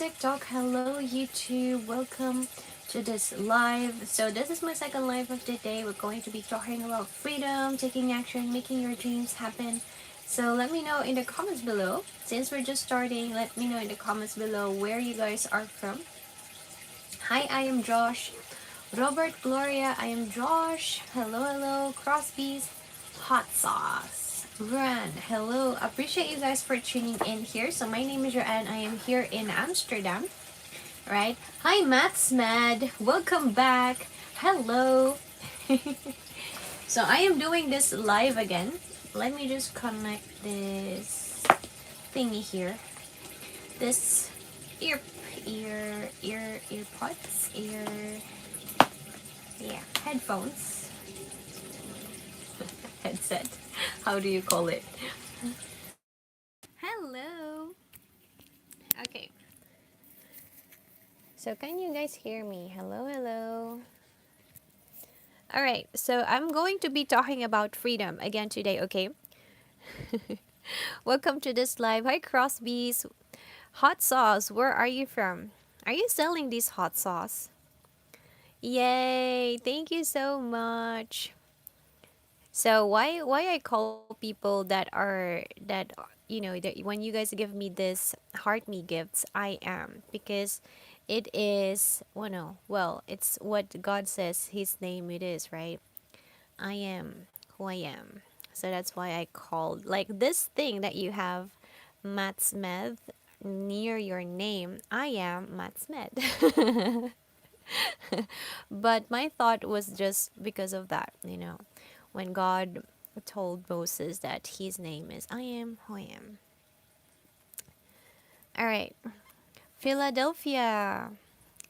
TikTok. Hello, YouTube. Welcome to this live. So, this is my second live of the day. We're going to be talking about freedom, taking action, making your dreams happen. So, let me know in the comments below. Since we're just starting, let me know in the comments below where you guys are from. Hi, I am Josh. Robert, Gloria, I am Josh. Hello, hello. Crosby's Hot Sauce. Run, hello. Appreciate you guys for tuning in here. So my name is Ryan. I am here in Amsterdam. Right? Hi, Matt's Mad. Welcome back. Hello. So I am doing this live again. Let me just connect this thingy here. This ear earpods, headphones, headset. How do you call it? Hello. Okay. So can you guys hear me? Hello, hello. All right. So I'm going to be talking about freedom again today, okay? Welcome to this live. Hi, Crosby's Hot Sauce. Where are you from? Are you selling this hot sauce? Yay! Thank you so much. So why I call people that when you guys give me this heart me gifts, I am because it is it's what God says His name it is, right? I am who I am. So that's why I called like this thing that you have, Matt Smith, near your name. I am Matt Smith. But my thought was just because of that, when God told Moses that his name is I am who I am. All right, Philadelphia.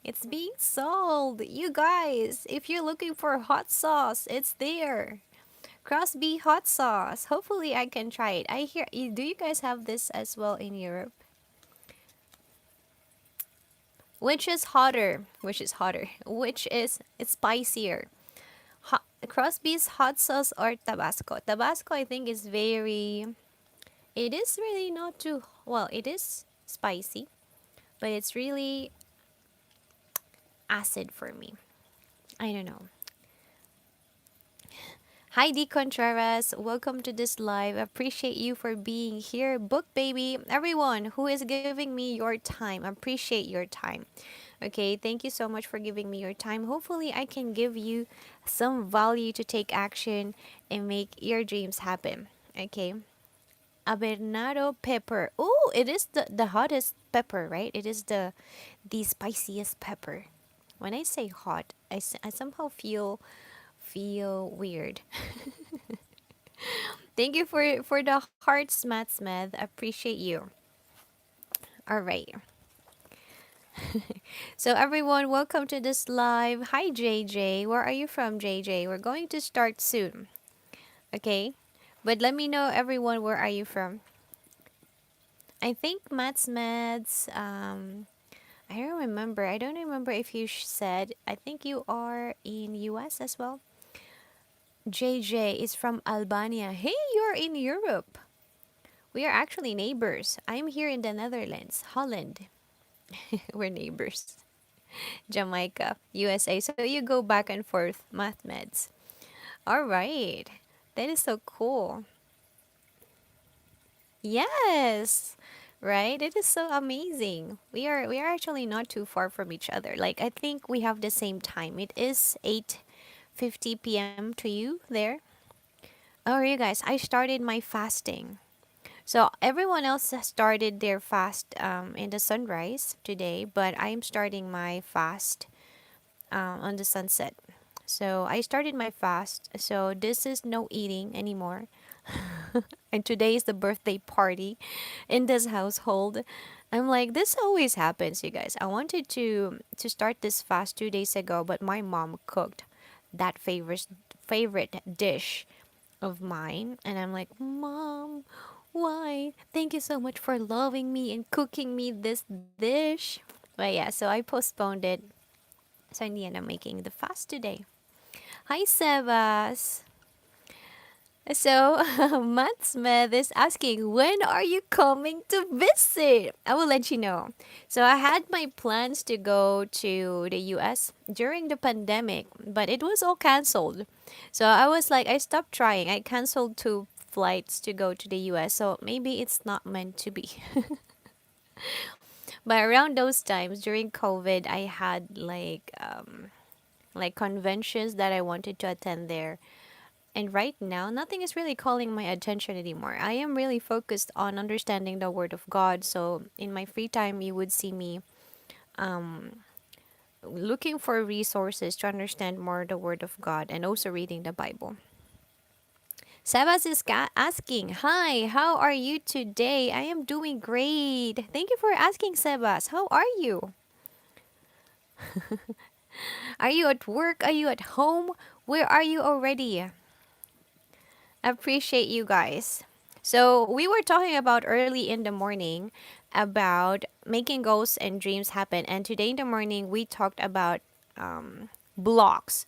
It's being sold. You guys, if you're looking for hot sauce, it's there. Crosby hot sauce. Hopefully I can try it. I hear do you guys have this as well in Europe? Which is hotter? Which is hotter? Which is spicier? Crosby's hot sauce or Tabasco? Tabasco, I think, is very. It is really not too. Well, it is spicy, but it's really acid for me. I don't know. Heidi Contreras, welcome to this live. Appreciate you for being here. Book baby, everyone who is giving me your time. Appreciate your time. Okay, thank you so much for giving me your time. Hopefully, I can give you some value to take action and make your dreams happen. Okay. Abernado pepper. Oh, it is the hottest pepper, right? It is the spiciest pepper. When I say hot, I somehow feel weird. Thank you for the hearts, Matt Smith. Appreciate you. All right. So everyone, welcome to this live. Hi JJ. Where are you from, JJ? We're going to start soon. Okay? But let me know everyone where are you from? I think Matt's Meds I don't remember. I don't remember if you said. I think you are in US as well. JJ is from Albania. Hey, you're in Europe. We are actually neighbors. I'm here in the Netherlands, Holland. We're neighbors. Jamaica, USA. So you go back and forth, math meds. All right. That is so cool. Yes. Right? It is so amazing. We are actually not too far from each other. Like I think we have the same time. It is 8:50 p.m. to you there. Oh, you guys, I started my fasting. So everyone else has started their fast in the sunrise today, but I'm starting my fast on the sunset. So I started my fast. So this is no eating anymore. And today is the birthday party in this household. I'm like, this always happens, you guys. I wanted to start this fast 2 days ago, but my mom cooked that favorite dish of mine, and I'm like, Mom, why? Thank you so much for loving me and cooking me this dish. But yeah, so I postponed it. So in the end, I'm making the fast today. Hi, Sebas. So, Matt Smith is asking, when are you coming to visit? I will let you know. So, I had my plans to go to the US during the pandemic, but it was all canceled. So, I was like, I stopped trying. I canceled two flights to go to the US. So, maybe it's not meant to be. But around those times during COVID, I had like conventions that I wanted to attend there. And right now, nothing is really calling my attention anymore. I am really focused on understanding the Word of God. So, in my free time, you would see me looking for resources to understand more the Word of God and also reading the Bible. Sebas is asking, "Hi, how are you today? I am doing great. Thank you for asking, Sebas. How are you? Are you at work? Are you at home? Where are you already? Appreciate you guys. So, we were talking about early in the morning about making goals and dreams happen. And today in the morning, we talked about blocks,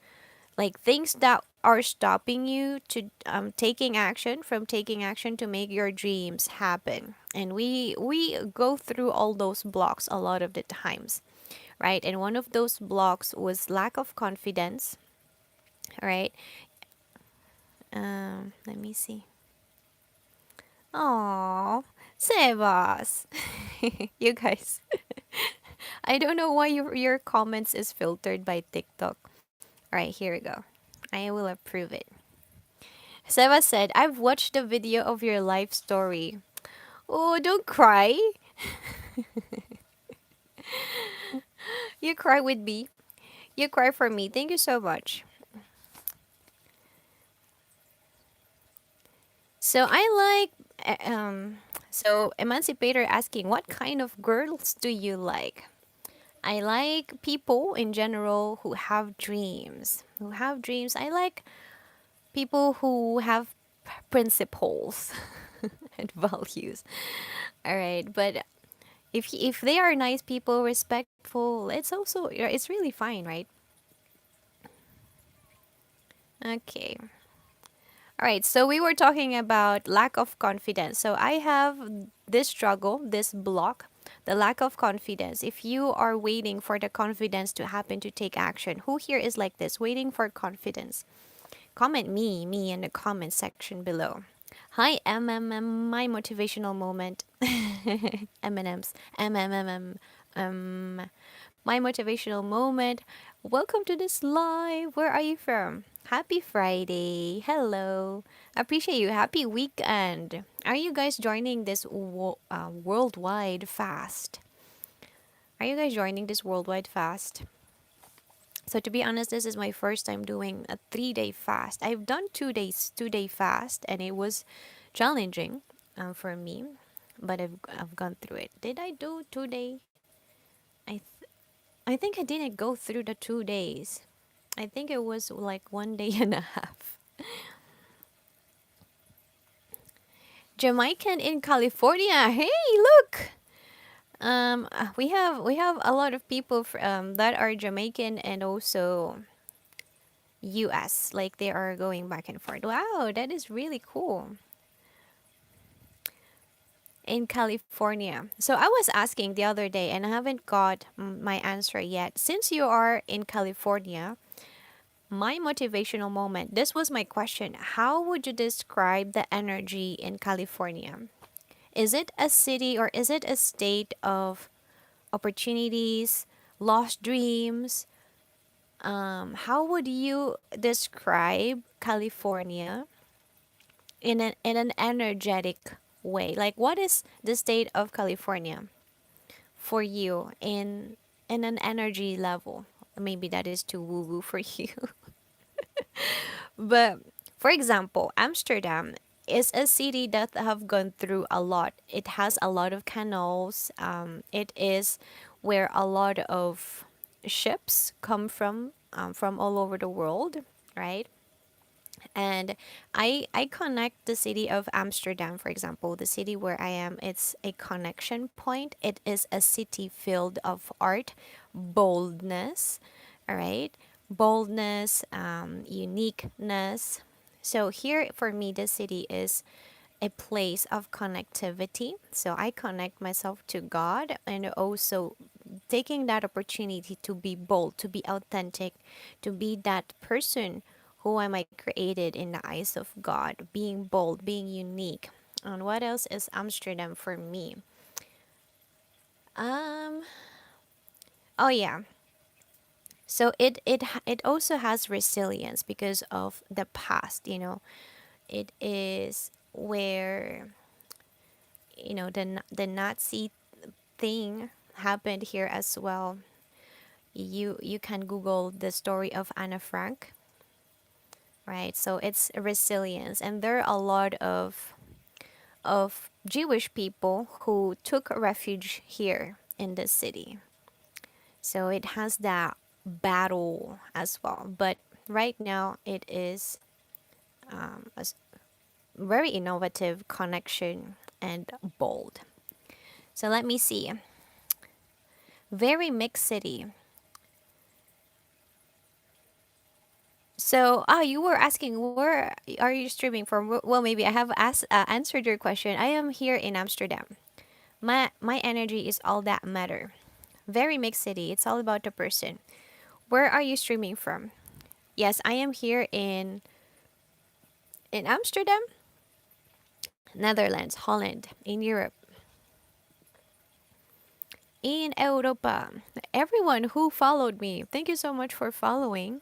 like things that are stopping you to taking action to make your dreams happen. And we go through all those blocks a lot of the times, right? And one of those blocks was lack of confidence, right? Let me see. Oh, Sebas. You guys. I don't know why your comments is filtered by TikTok. All right, here we go. I will approve it. Sebas said, "I've watched the video of your life story." Oh, don't cry. You cry with me. You cry for me. Thank you so much. So I like so Emancipator asking, what kind of girls do you like? I like people in general who have dreams. Who have dreams. I like people who have principles and values. All right, but if they are nice people, respectful, it's also it's really fine, right? Okay. All right, so we were talking about lack of confidence. So I have this struggle, this block, the lack of confidence. If you are waiting for the confidence to happen to take action, who here is like this, waiting for confidence? Comment me in the comment section below. Hi, MMM, my motivational moment. M&M's, MMM, um, my motivational moment. Welcome to this live. Where are you from? Happy Friday. Hello. Appreciate you. Happy weekend. Are you guys joining this worldwide fast? Are you guys joining this worldwide fast? So to be honest, this is my first time doing a 3 day fast. I've done 2 days, 2 day fast, and it was challenging for me, but I've gone through it. Did I do 2 day? I I think I didn't go through the 2 days. I think it was like 1 day and a half. Jamaican in California. Hey, look. We have a lot of people that are Jamaican and also US. Like they are going back and forth. Wow, that is really cool. In California. So I was asking the other day and I haven't got my answer yet. Since you are in California, my motivational moment, this was my question. How would you describe the energy in California? Is it a city or is it a state of opportunities, lost dreams? How would you describe California in an energetic way? Like, what is the state of California for you in an energy level? Maybe that is too woo woo for you. But for example, Amsterdam is a city that have gone through a lot. It has a lot of canals. It is where a lot of ships come from all over the world, right? And I connect the city of Amsterdam, for example, the city where I am. It's a connection point. It is a city filled of art, boldness, all right, boldness, uniqueness. So here for me, the city is a place of connectivity. So I connect myself to God, and also taking that opportunity to be bold, to be authentic, to be that person who am I created in the eyes of God, being bold, being unique. And what else is Amsterdam for me? Um oh yeah. So it also has resilience because of the past, you know. It is where, you know, the Nazi thing happened here as well. You can Google the story of Anna Frank, right? So it's resilience, and there are a lot of Jewish people who took refuge here in this city. So it has that battle as well. But right now, it is a very innovative connection and bold. So let me see. Very mixed city. So, you were asking where are you streaming from? Well, maybe I have answered your question. I am here in Amsterdam. My energy is all that matter. Very mixed city. It's all about the person. Where are you streaming from? Yes, I am here in Amsterdam, Netherlands, Holland, in Europe, in Europa. Everyone who followed me, thank you so much for following.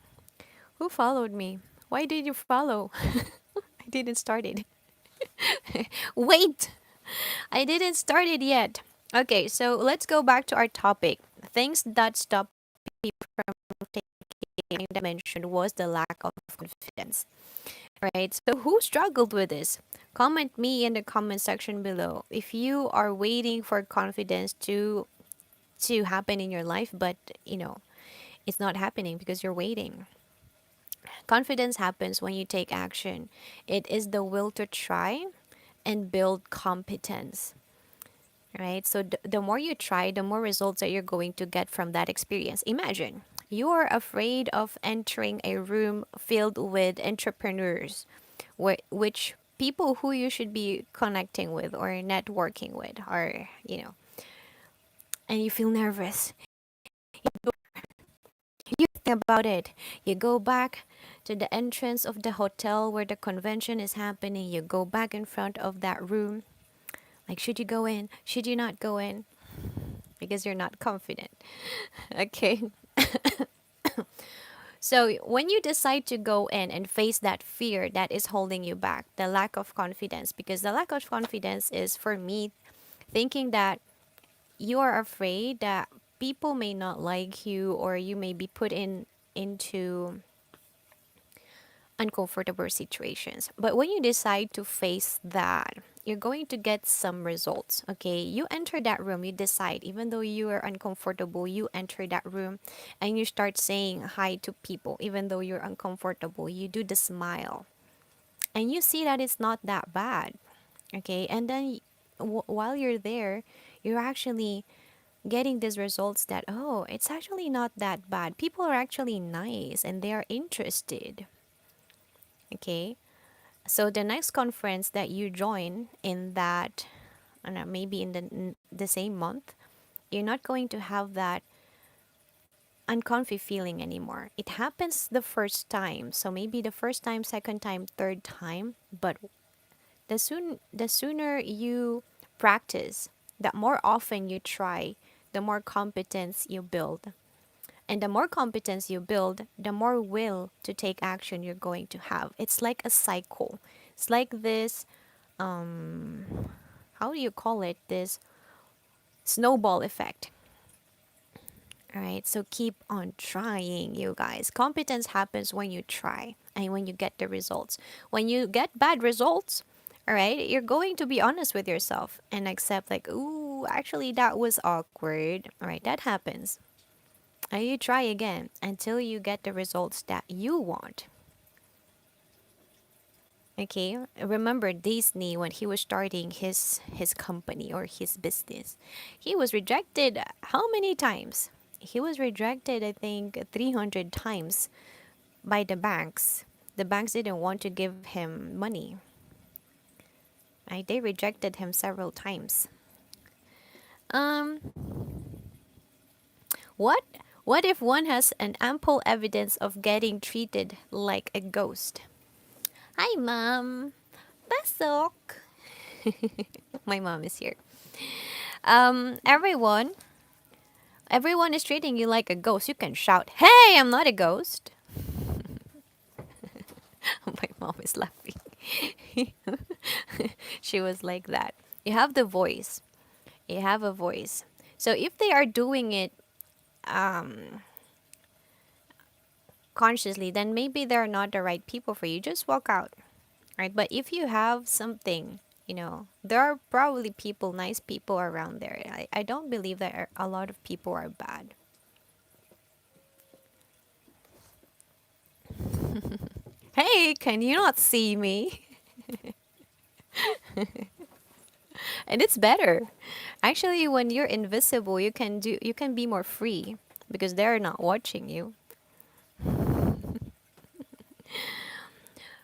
Who followed me? Why did you follow? I didn't start it. Wait, I didn't start it yet. Okay, so let's go back to our topic. Things that stop people from taking that I mentioned was the lack of confidence. Right? So who struggled with this? Comment me in the comment section below if you are waiting for confidence to happen in your life, but you know, it's not happening because you're waiting. Confidence happens when you take action. It is the will to try and build competence. Right? So the more you try, the more results that you're going to get from that experience. Imagine you are afraid of entering a room filled with entrepreneurs, which people who you should be connecting with or networking with are, you know, and you feel nervous. You think about it. You go back to the entrance of the hotel where the convention is happening. You go back in front of that room. Like, should you go in? Should you not go in? Because you're not confident. Okay. So when you decide to go in and face that fear that is holding you back, the lack of confidence, because the lack of confidence is for me thinking that you are afraid that people may not like you or you may be put into uncomfortable situations. But when you decide to face that, you're going to get some results. Okay, you enter that room, you decide, even though you are uncomfortable, you enter that room and you start saying hi to people, even though you're uncomfortable. You do the smile and you see that it's not that bad. Okay, and then while you're there, you're actually getting these results that, oh, it's actually not that bad. People are actually nice and they are interested. Okay, so the next conference that you join in that, I don't know, maybe in the same month, you're not going to have that uncomfy feeling anymore. It happens the first time, so maybe the first time, second time, third time, but the sooner you practice, the more often you try, the more competence you build. And the more competence you build, the more will to take action you're going to have. It's like a cycle. It's like this, how do you call it? This snowball effect. All right, so keep on trying, you guys. Competence happens when you try and when you get the results. When you get bad results, all right, you're going to be honest with yourself and accept, like, ooh, actually, that was awkward. All right, that happens. And you try again until you get the results that you want. Okay, remember Disney when he was starting his company or his business. He was rejected how many times? He was rejected, I think, 300 times by the banks. The banks didn't want to give him money. Right? They rejected him several times. Um, what what if one has an ample evidence of getting treated like a ghost? Hi, mom. Pasok. My mom is here. Everyone is treating you like a ghost. You can shout, "Hey, I'm not a ghost." My mom is laughing. She was like that. You have the voice. You have a voice. So if they are doing it consciously, then maybe they're not the right people for you. Just walk out, right? But if you have something, there are probably people, nice people around there. I don't believe that a lot of people are bad. Hey, can you not see me? And it's better. Actually, when you're invisible, you can be more free because they're not watching you.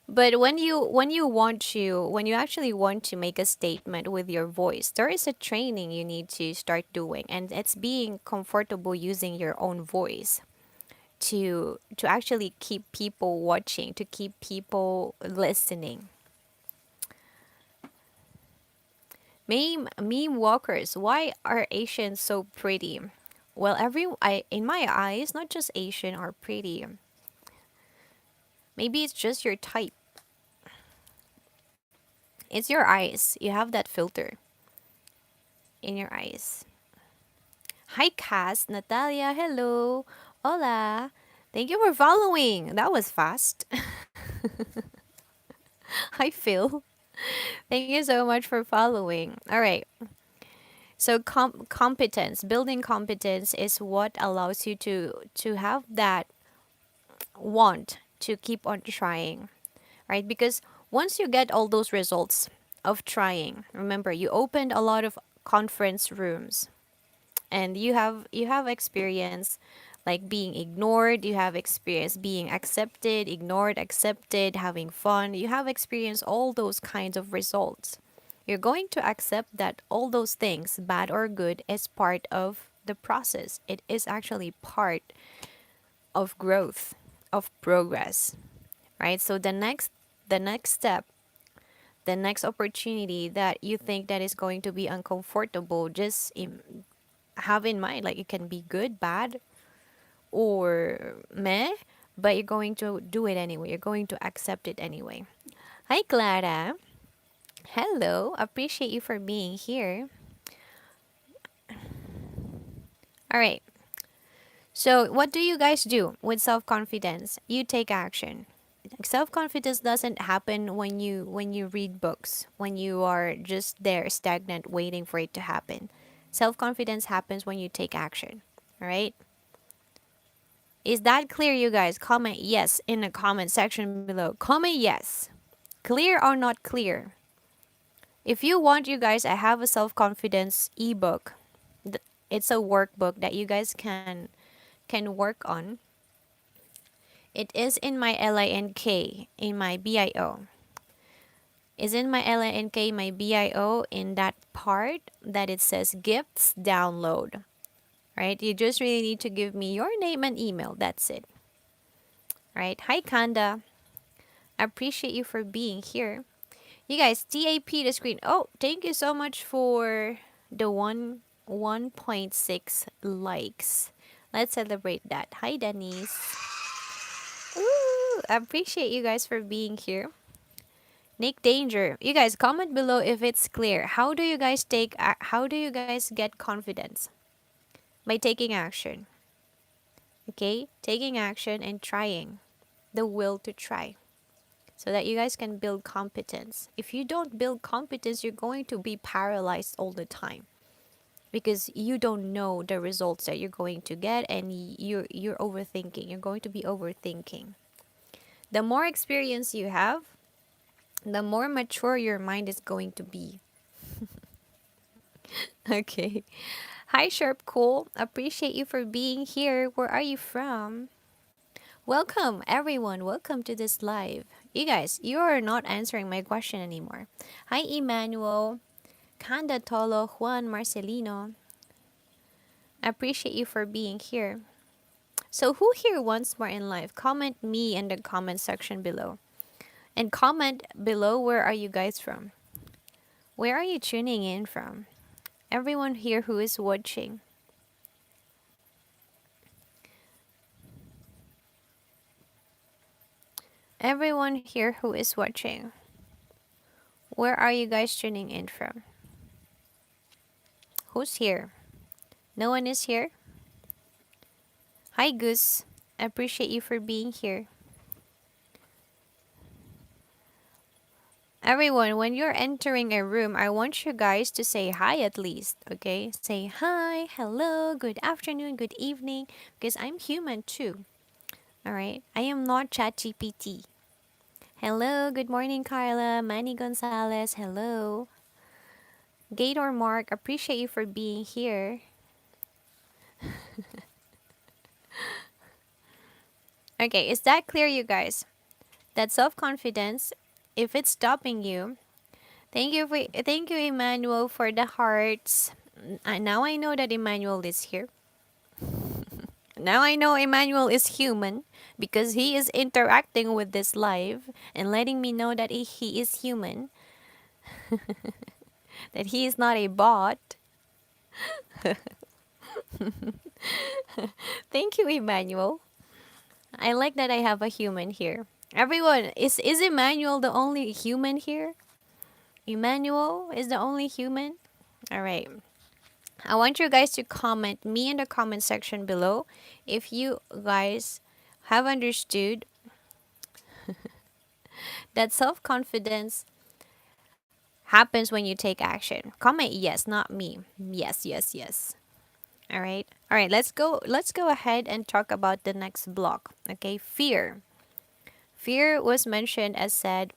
But when you actually want to make a statement with your voice, there is a training you need to start doing, and it's being comfortable using your own voice to actually keep people watching, to keep people listening. Meme walkers, why are Asians so pretty? Well, in my eyes, not just Asian are pretty. Maybe it's just your type. It's your eyes. You have that filter in your eyes. Hi, Cass, Natalia, hello, hola. Thank you for following. That was fast. Hi, Phil. Thank you so much for following. All right. So competence, building competence is what allows you to have that want to keep on trying, right? Because once you get all those results of trying, remember you opened a lot of conference rooms and you have experience like being ignored, you have experience being accepted, ignored, accepted, having fun, you have experienced all those kinds of results. You're going to accept that all those things, bad or good, is part of the process. It is actually part of growth, of progress, right? So the next step, the next opportunity that you think that is going to be uncomfortable, just have in mind like it can be good, bad, or meh, but you're going to do it anyway. You're going to accept it anyway. Hi, Clara. Hello. Appreciate you for being here. All right. So, what do you guys do with self-confidence? You take action. Self-confidence doesn't happen when you read books, when you are just there stagnant waiting for it to happen. Self-confidence happens when you take action. All right? Is that clear, you guys? Comment yes in the comment section below. Comment yes. Clear or not clear? If you want, you guys, I have a self-confidence ebook. It's a workbook that you guys can work on. It is in my link in my bio. Is in my link my bio in that part that it says gifts download. Right? You just really need to give me your name and email. That's it. Right? Hi, Kanda. I appreciate you for being here. You guys, TAP the screen. Oh, thank you so much for the 1.6 likes. Let's celebrate that. Hi, Denise. Ooh, I appreciate you guys for being here. Nick Danger. You guys comment below if it's clear. How do you guys get confidence? By taking action. Okay? Taking action and trying. The will to try. So that you guys can build competence. If you don't build competence, you're going to be paralyzed all the time because you don't know the results that you're going to get, and you're overthinking. You're going to be overthinking. The more experience you have, the more mature your mind is going to be. Okay. Hi, Sharp Cool. Appreciate you for being here. Where are you from? Welcome, everyone. Welcome to this live. You guys, you are not answering my question anymore. Hi, Emmanuel, Kanda Tolo, Juan Marcelino. I appreciate you for being here. So, who here wants more in life? Comment me in the comment section below. And comment below, where are you guys from? Where are you tuning in from? Everyone here who is watching. Everyone here who is watching. Where are you guys tuning in from? Who's here? No one is here? Hi, Goose. I appreciate you for being here. Everyone, when you're entering a room, I want you guys to say hi at least, okay? Say hi, hello, good afternoon, good evening, because I'm human too, all right? I am not ChatGPT. Hello, good morning, Carla, Manny Gonzalez, hello. Gator Mark, appreciate you for being here. Okay, is that clear, you guys? That self-confidence, if it's stopping you, thank you, Emmanuel, for the hearts. Now I know that Emmanuel is here. Now I know Emmanuel is human because he is interacting with this live and letting me know that he is human, that he is not a bot. Thank you, Emmanuel. I like that I have a human here. Everyone, is Emmanuel the only human here? Emmanuel is the only human? All right. I want you guys to comment me in the comment section below if you guys have understood that self-confidence happens when you take action. Comment yes, not me. Yes, yes, yes. All right. All right, let's go ahead and talk about the next block. Okay, fear. Fear was mentioned as said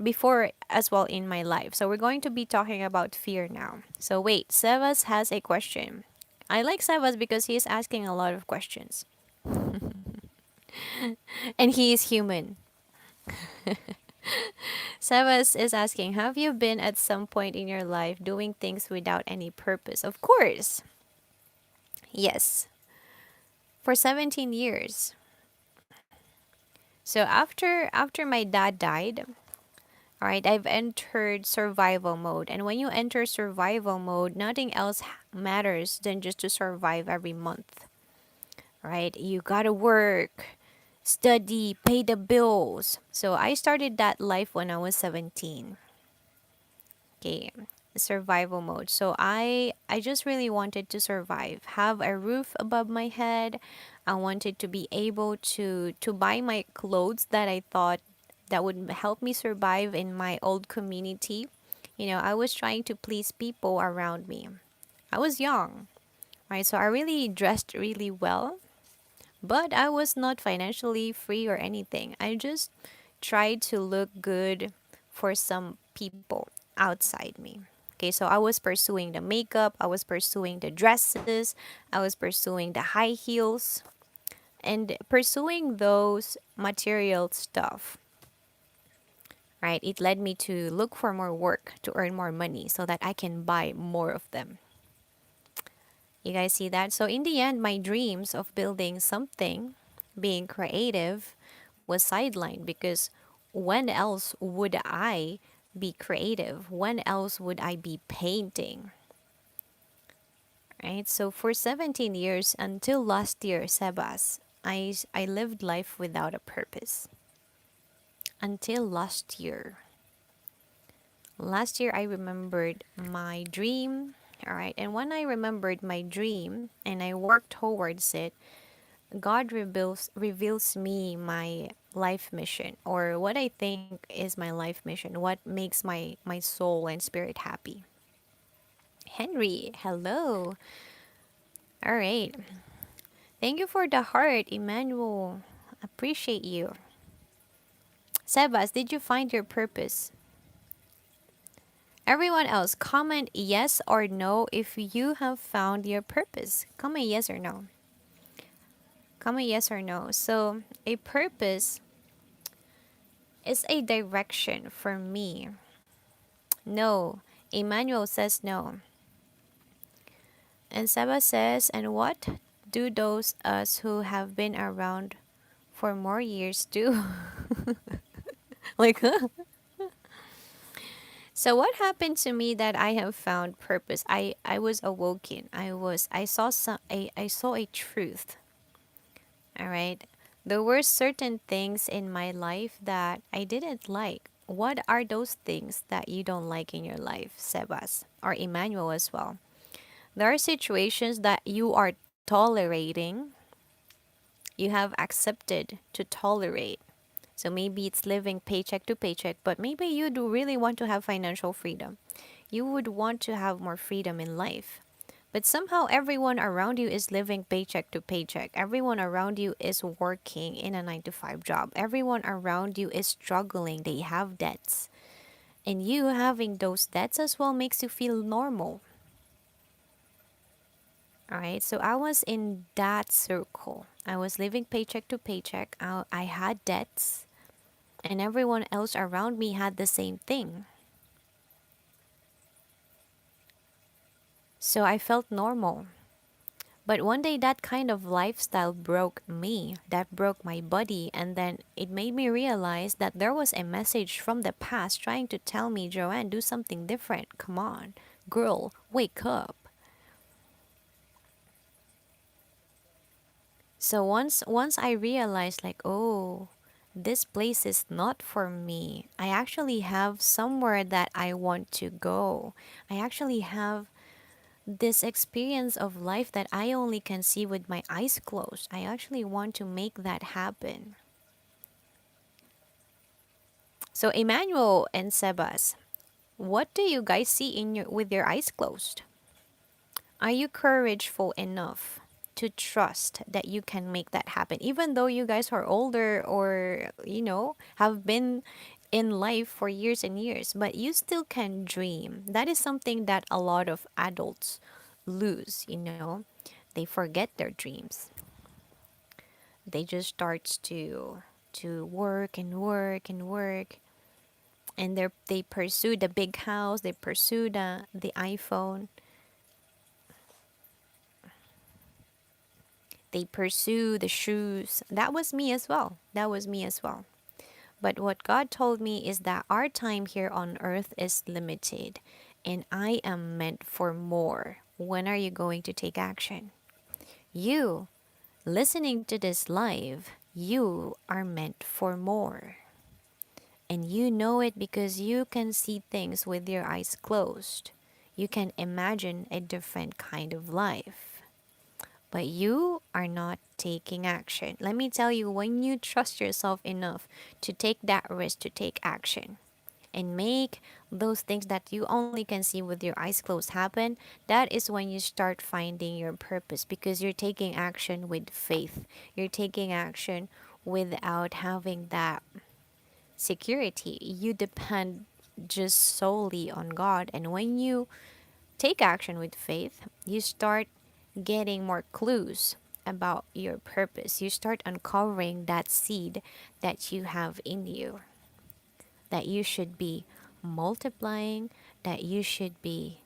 before as well in my life. So we're going to be talking about fear now. So wait, Sevas has a question. I like Sevas because he is asking a lot of questions. And he is human. Sebas is asking, have you been at some point in your life doing things without any purpose? Of course. Yes. For 17 years. So after my dad died, all right, I've entered survival mode. And when you enter survival mode, nothing else matters than just to survive every month. Right? You got to work, study, pay the bills. So I started that life when I was 17. Okay, survival mode. So I just really wanted to survive, have a roof above my head. I wanted to be able to buy my clothes that I thought that would help me survive in my old community. I was trying to please people around me. I was young, right? So I really dressed really well, but I was not financially free or anything. I just tried to look good for some people outside me. Okay, so I was pursuing the makeup, I was pursuing the dresses, I was pursuing the high heels, and pursuing those material stuff, right? It led me to look for more work to earn more money so that I can buy more of them. You guys see that? So, in the end, my dreams of building something, being creative, was sidelined because when else would I be creative? When else would I be painting? Right? So for 17 years until last year, Sebas, I lived life without a purpose. Until last year. Last year I remembered my dream. All right. And when I remembered my dream and I worked towards it, God reveals me my life mission, or what I think is my life mission, what makes my soul and spirit happy. Henry, hello. All right. Thank you for the heart, Emmanuel. Appreciate you. Sebas, did you find your purpose? Everyone else, comment yes or no if you have found your purpose. Comment yes or no. comment yes or no. So, a purpose is a direction for me. No. Emmanuel says no. And Seba says, and what do those us who have been around for more years do? Like, so what happened to me that I have found purpose? I was awoken. I saw I saw a truth. All right. There were certain things in my life that I didn't like. What are those things that you don't like in your life, Sebas or Emmanuel as well? There are situations that you are tolerating, you have accepted to tolerate. So maybe it's living paycheck to paycheck, but maybe you do really want to have financial freedom. You would want to have more freedom in life. But somehow everyone around you is living paycheck to paycheck. Everyone around you is working in a 9 to 5 job. Everyone around you is struggling. They have debts. And you having those debts as well makes you feel normal. All right. So I was in that circle. I was living paycheck to paycheck. I had debts, and everyone else around me had the same thing. So I felt normal. But one day that kind of lifestyle broke me, that broke my body, and then it made me realize that there was a message from the past trying to tell me, Joanne, do something different. Come on, girl, wake up. So once I realized like, oh, this place is not for me. I actually have somewhere that I want to go. I actually have this experience of life that I only can see with my eyes closed. I actually want to make that happen. So Emmanuel and Sebas, what do you guys see in your with your eyes closed? Are you courageful enough to trust that you can make that happen even though you guys are older or have been in life for years and years, but you still can dream? That is something that a lot of adults lose. They forget their dreams. They just starts to work and work and work, and they pursue the big house, they pursue the iPhone, they pursue the shoes. That was me as well. That was me as well. But what God told me is that our time here on earth is limited, and I am meant for more. When are you going to take action? You, listening to this live, you are meant for more. And you know it because you can see things with your eyes closed. You can imagine a different kind of life. But you are not taking action. Let me tell you, when you trust yourself enough to take that risk, to take action, and make those things that you only can see with your eyes closed happen, that is when you start finding your purpose, because you're taking action with faith. You're taking action without having that security. You depend just solely on God. And when you take action with faith, you start getting more clues about your purpose. You start uncovering that seed that you have in you, that you should be multiplying, that you should be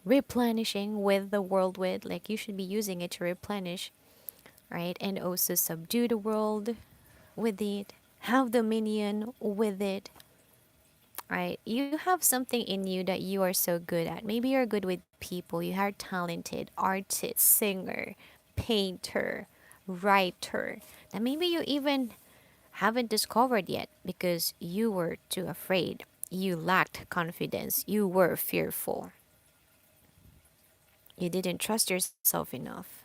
replenishing with the world with, like you should be using it to replenish, right? And also subdue the world with it, have dominion with it, right? You have something in you that you are so good at. Maybe you're good with people, you are talented, artist, singer, painter, writer, that maybe you even haven't discovered yet because you were too afraid. You lacked confidence. You were fearful. You didn't trust yourself enough.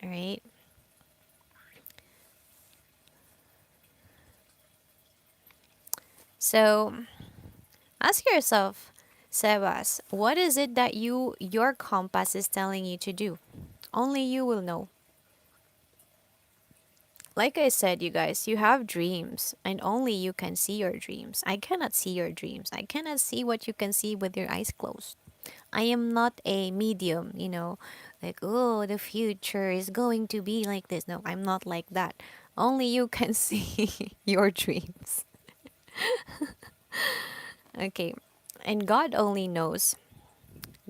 All right? So, ask yourself, Sebas, what is it that your compass is telling you to do? Only you will know. Like I said, you guys, you have dreams, and only you can see your dreams. I cannot see your dreams. I cannot see what you can see with your eyes closed. I am not a medium, Like, oh, the future is going to be like this. No, I'm not like that. Only you can see your dreams. Okay. And God only knows.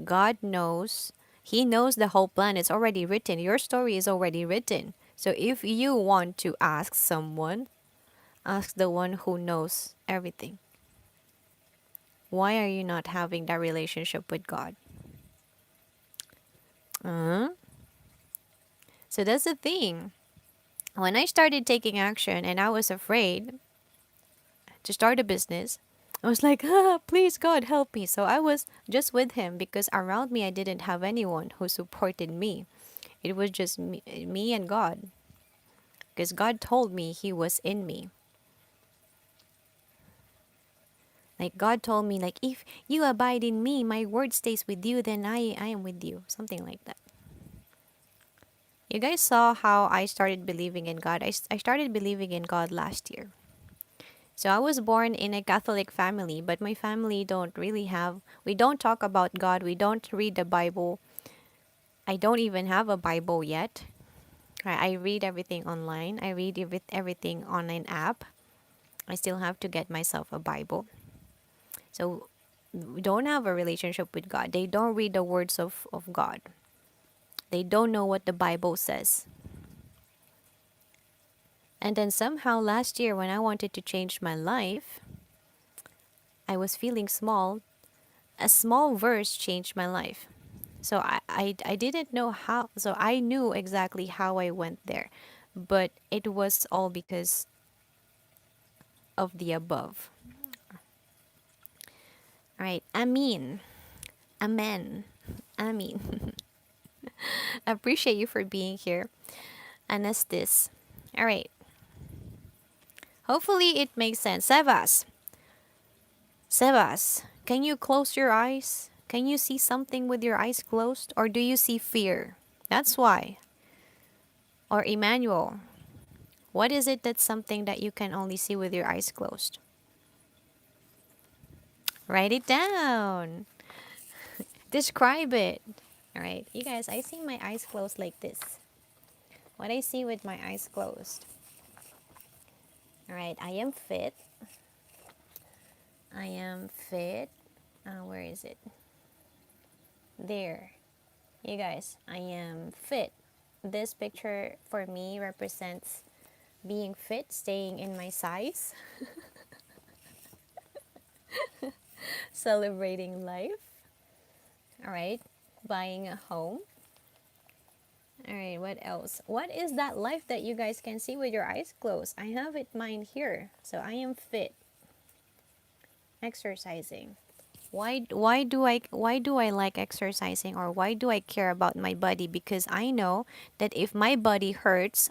God knows. He knows the whole plan. It's already written. Your story is already written. So if you want to ask someone, ask the one who knows everything. Why are you not having that relationship with God? uh So that's the thing. When I started taking action and I was afraid to start a business, I was like, please, God, help me. So I was just with Him because around me, I didn't have anyone who supported me. It was just me and God because God told me He was in me. Like God told me, like, if you abide in me, my word stays with you, then I am with you. Something like that. You guys saw how I started believing in God. I started believing in God last year. So I was born in a Catholic family, but my family don't really have, we don't talk about God, we don't read the Bible. I don't even have a Bible yet. I read everything online. I read everything on an app. I still have to get myself a Bible. So we don't have a relationship with God. They don't read the words of God. They don't know what the Bible says. And then somehow last year when I wanted to change my life, I was feeling small. A small verse changed my life. So I didn't know how. So I knew exactly how I went there. But it was all because of the above. All right. Amen. Amen. Amen. Appreciate you for being here. Anestis. All right. Hopefully it makes sense. Sebas. Sebas, can you close your eyes? Can you see something with your eyes closed? Or do you see fear? That's why. Or Emmanuel, what is it that's something that you can only see with your eyes closed? Write it down. Describe it. All right, you guys, I see my eyes closed like this. What I see with my eyes closed. All right, I am fit. I am fit. Where is it? There. You guys, I am fit. This picture for me represents being fit, staying in my size, celebrating life. All right, buying a home. All right, what else? What is that life that you guys can see with your eyes closed? I have it mine here. So I am fit, exercising. Why do I like exercising, or why do I care about my body? Because I know that if my body hurts,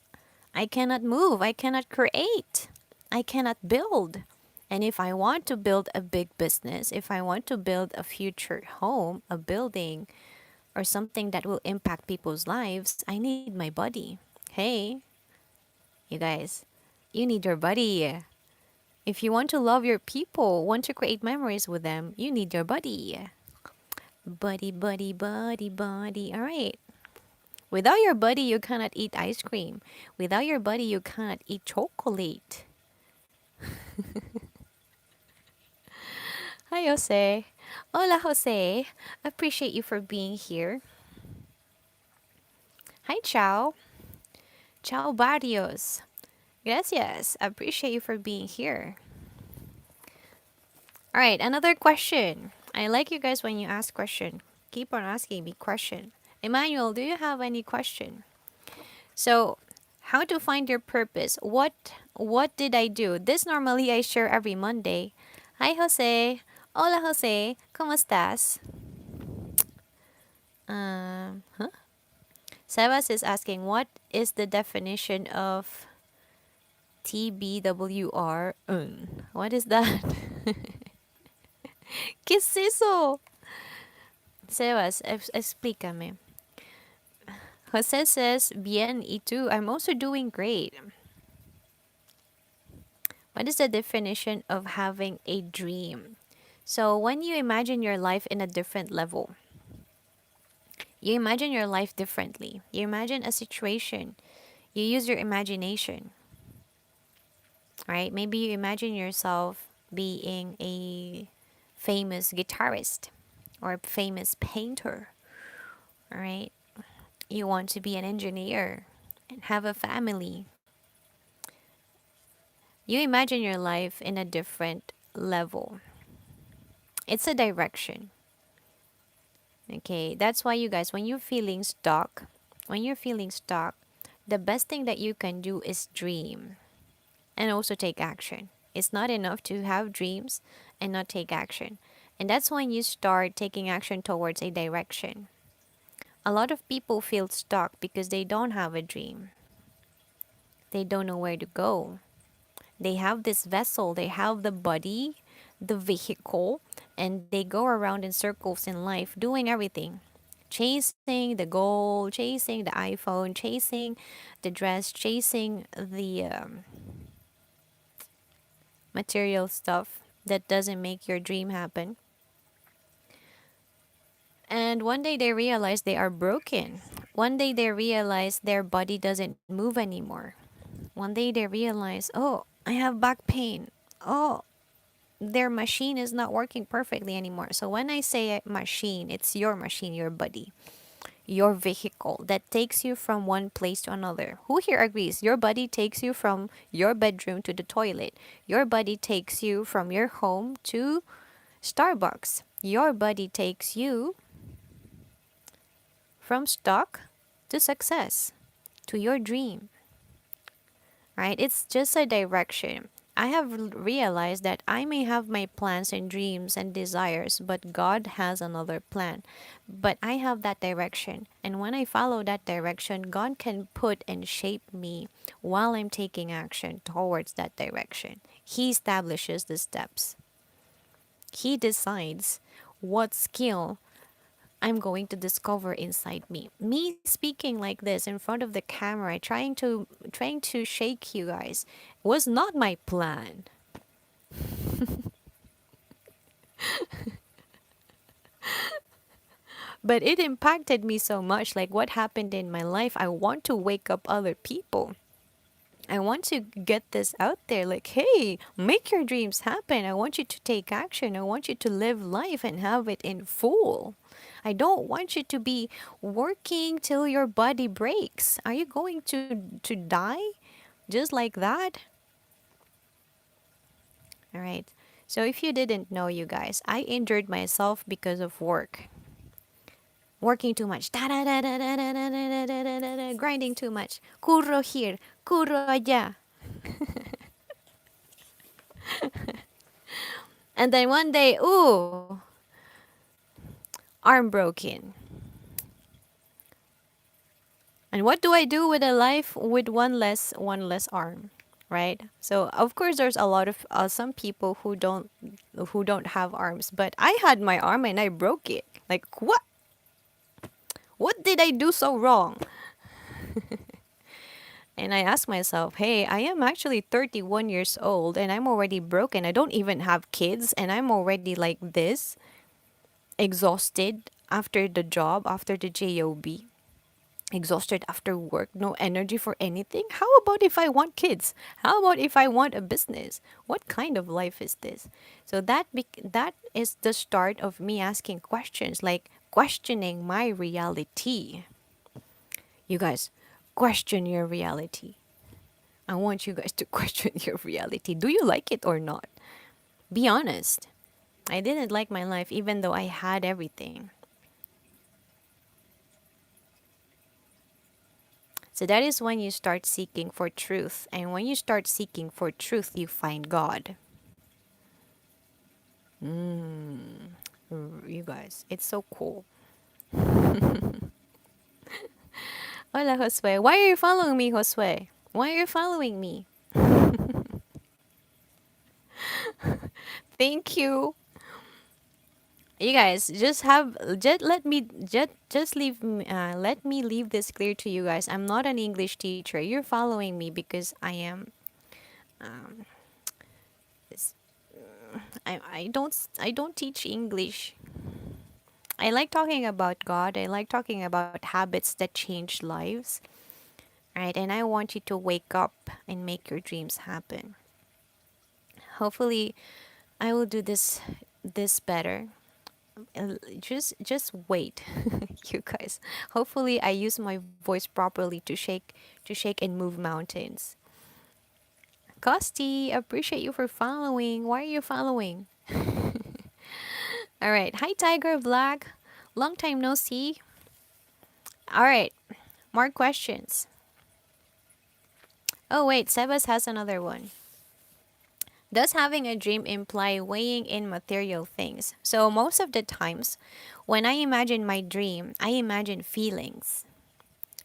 I cannot move, I cannot create, I cannot build. And if I want to build a big business, if I want to build a future home, a building, or something that will impact people's lives, I need my body. Hey, you guys, you need your body. If you want to love your people, want to create memories with them, you need your body. Buddy, buddy, buddy, buddy. All right. Without your body, you cannot eat ice cream. Without your body, you cannot eat chocolate. Hi, Jose. Hola, Jose. Appreciate you for being here. Hi, Chow. Ciao, Barrios. Gracias. Appreciate you for being here. All right, another question. I like you guys when you ask question. Keep on asking me question. Emmanuel, do you have any question? So, how to find your purpose? What did I do? This normally I share every Monday. Hi, Jose. Hola, Jose. ¿Cómo estás? Huh? Sebas is asking, what is the definition of TBWR? What is that? ¿Qué es eso? Sebas, explícame. Jose says, bien, y tú? I'm also doing great. What is the definition of having a dream? So, when you imagine your life in a different level, You imagine your life differently. You imagine a situation. You use your imagination, right? Maybe you imagine yourself being a famous guitarist or a famous painter, all right? You want to be an engineer and have a family. You imagine your life in a different level. It's a direction. Okay, that's why you guys, when you're feeling stuck, the best thing that you can do is dream and also take action. It's not enough to have dreams and not take action. And that's when you start taking action towards a direction. A lot of people feel stuck because they don't have a dream. They don't know where to go. They have this vessel, they have the body, the vehicle, and they go around in circles in life doing everything. Chasing the goal, chasing the iPhone, chasing the dress, chasing the material stuff that doesn't make your dream happen. And one day they realize they are broken. One day they realize their body doesn't move anymore. One day they realize, oh, I have back pain. Oh, their machine is not working perfectly anymore. So when I say machine, it's your machine, your body, your vehicle that takes you from one place to another. Who here agrees? Your body takes you from your bedroom to the toilet. Your body takes you from your home to Starbucks. Your body takes you from stuck to success, to your dream, right? It's just a direction. I have realized that I may have my plans and dreams and desires, but God has another plan. But I have that direction. And when I follow that direction, God can put and shape me while I'm taking action towards that direction. He establishes the steps, He decides what skill I'm going to discover inside me. Me speaking like this in front of the camera, trying to shake you guys was not my plan. But it impacted me so much like what happened in my life. I want to wake up other people. I want to get this out there like, hey, make your dreams happen. I want you to take action. I want you to live life and have it in full. I don't want you to be working till your body breaks. Are you going to die just like that? All right. So if you didn't know, you guys, I injured myself because of work. Working too much. Grinding too much. Curro here, curro allá. And then one day, ooh, arm broken. And what do I do with a life with one less arm, right? So of course there's a lot of some people who don't have arms, but I had my arm and I broke it. Like what? What did I do so wrong? And I asked myself, hey, I am actually 31 years old and I'm already broken. I don't even have kids and I'm already like this, exhausted after the job, after the job, exhausted after work, no energy for anything. How about if I want kids? How about if I want a business? What kind of life is this? So that is the start of me asking questions, like questioning my reality. You guys, question your reality. I want you guys to question your reality. Do you like it or not? Be honest. I didn't like my life even though I had everything. So that is when you start seeking for truth. And when you start seeking for truth, you find God. You guys, it's so cool. Hola, Josue. Why are you following me, Josue? Why are you following me? Thank you. You guys, just let me leave this clear to you guys. I'm not an English teacher. You're following me because um I don't teach English. I like talking about God. I like talking about habits that change lives. Right? And I want you to wake up and make your dreams happen. Hopefully, I will do this better. Just wait, you guys. Hopefully, I use my voice properly to shake and move mountains. Kosti, appreciate you for following. Why are you following? All right. Hi, Tiger Black. Long time no see. All right. More questions. Oh, wait. Sebas has another one. Does having a dream imply weighing in material things? So, most of the times, when I imagine my dream, I imagine feelings.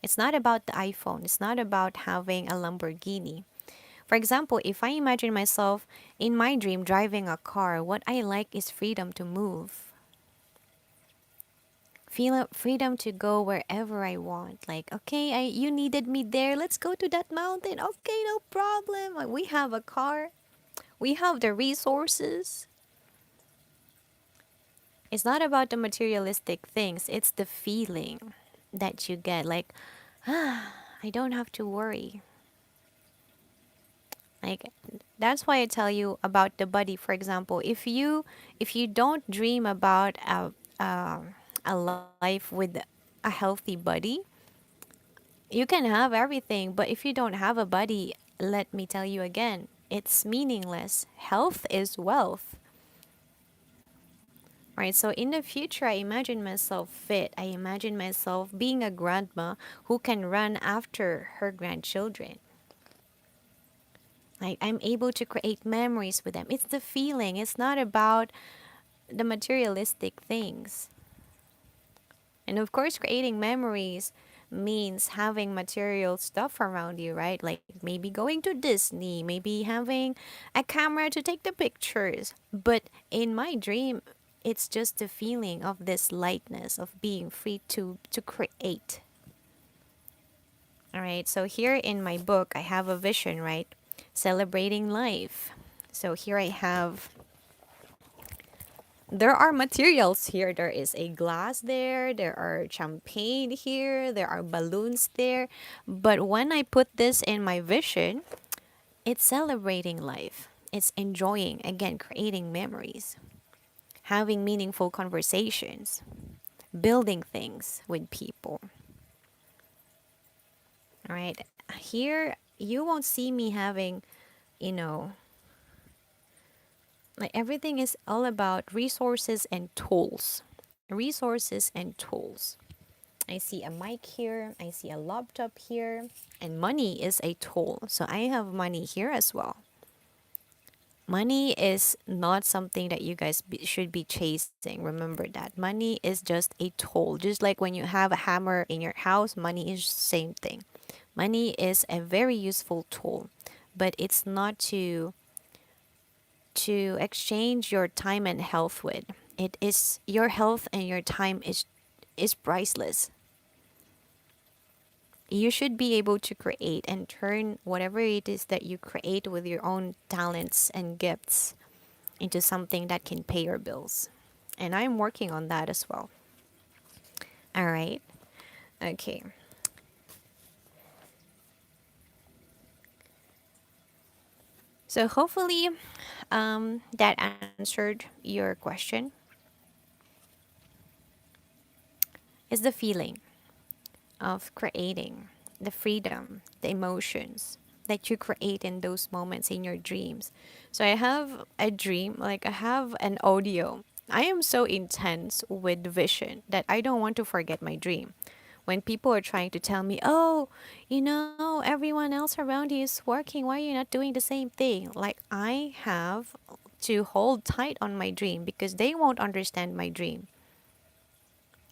It's not about the iPhone, it's not about having a Lamborghini. For example, if I imagine myself in my dream driving a car, what I like is freedom to move. Feel freedom to go wherever I want. Like, okay, you needed me there. Let's go to that mountain. Okay, no problem. Like, we have a car. We have the resources. It's not about the materialistic things. It's the feeling that you get. Like, I don't have to worry. Like that's why I tell you about the body. For example, if you don't dream about a life with a healthy body, you can have everything. But if you don't have a body, let me tell you again, it's meaningless. Health is wealth. Right, so in the future, I imagine myself fit. I imagine myself being a grandma who can run after her grandchildren. Like I'm able to create memories with them. It's the feeling. It's not about the materialistic things. And of course, creating memories means having material stuff around you, right? Like maybe going to Disney, maybe having a camera to take the pictures. But in my dream, it's just the feeling of this lightness of being free to create. All right. So here in my book, I have a vision, right? Celebrating life. So here I have there are materials here. There is a glass there are champagne here, there are balloons there. But when I put this in my vision, it's celebrating life. It's enjoying, again, creating memories, having meaningful conversations, building things with people. All right. Here, you won't see me having, you know, like everything is all about resources and tools. Resources and tools. I see a mic here, I see a laptop here, and money is a tool. So I have money here as well. Money is not something that you guys should be chasing. Remember that. Money is just a tool. Just like when you have a hammer in your house, money is the same thing. Money is a very useful tool, but it's not to exchange your time and health with. It is your health and your time is priceless. You should be able to create and turn whatever it is that you create with your own talents and gifts into something that can pay your bills. And I'm working on that as well. All right. Okay. So hopefully that answered your question. Is the feeling of creating, the freedom, the emotions that you create in those moments in your dreams. So I have a dream, like I have an audio. I am so intense with vision that I don't want to forget my dream. When people are trying to tell me, oh, everyone else around you is working, why are you not doing the same thing? Like I have to hold tight on my dream because they won't understand my dream.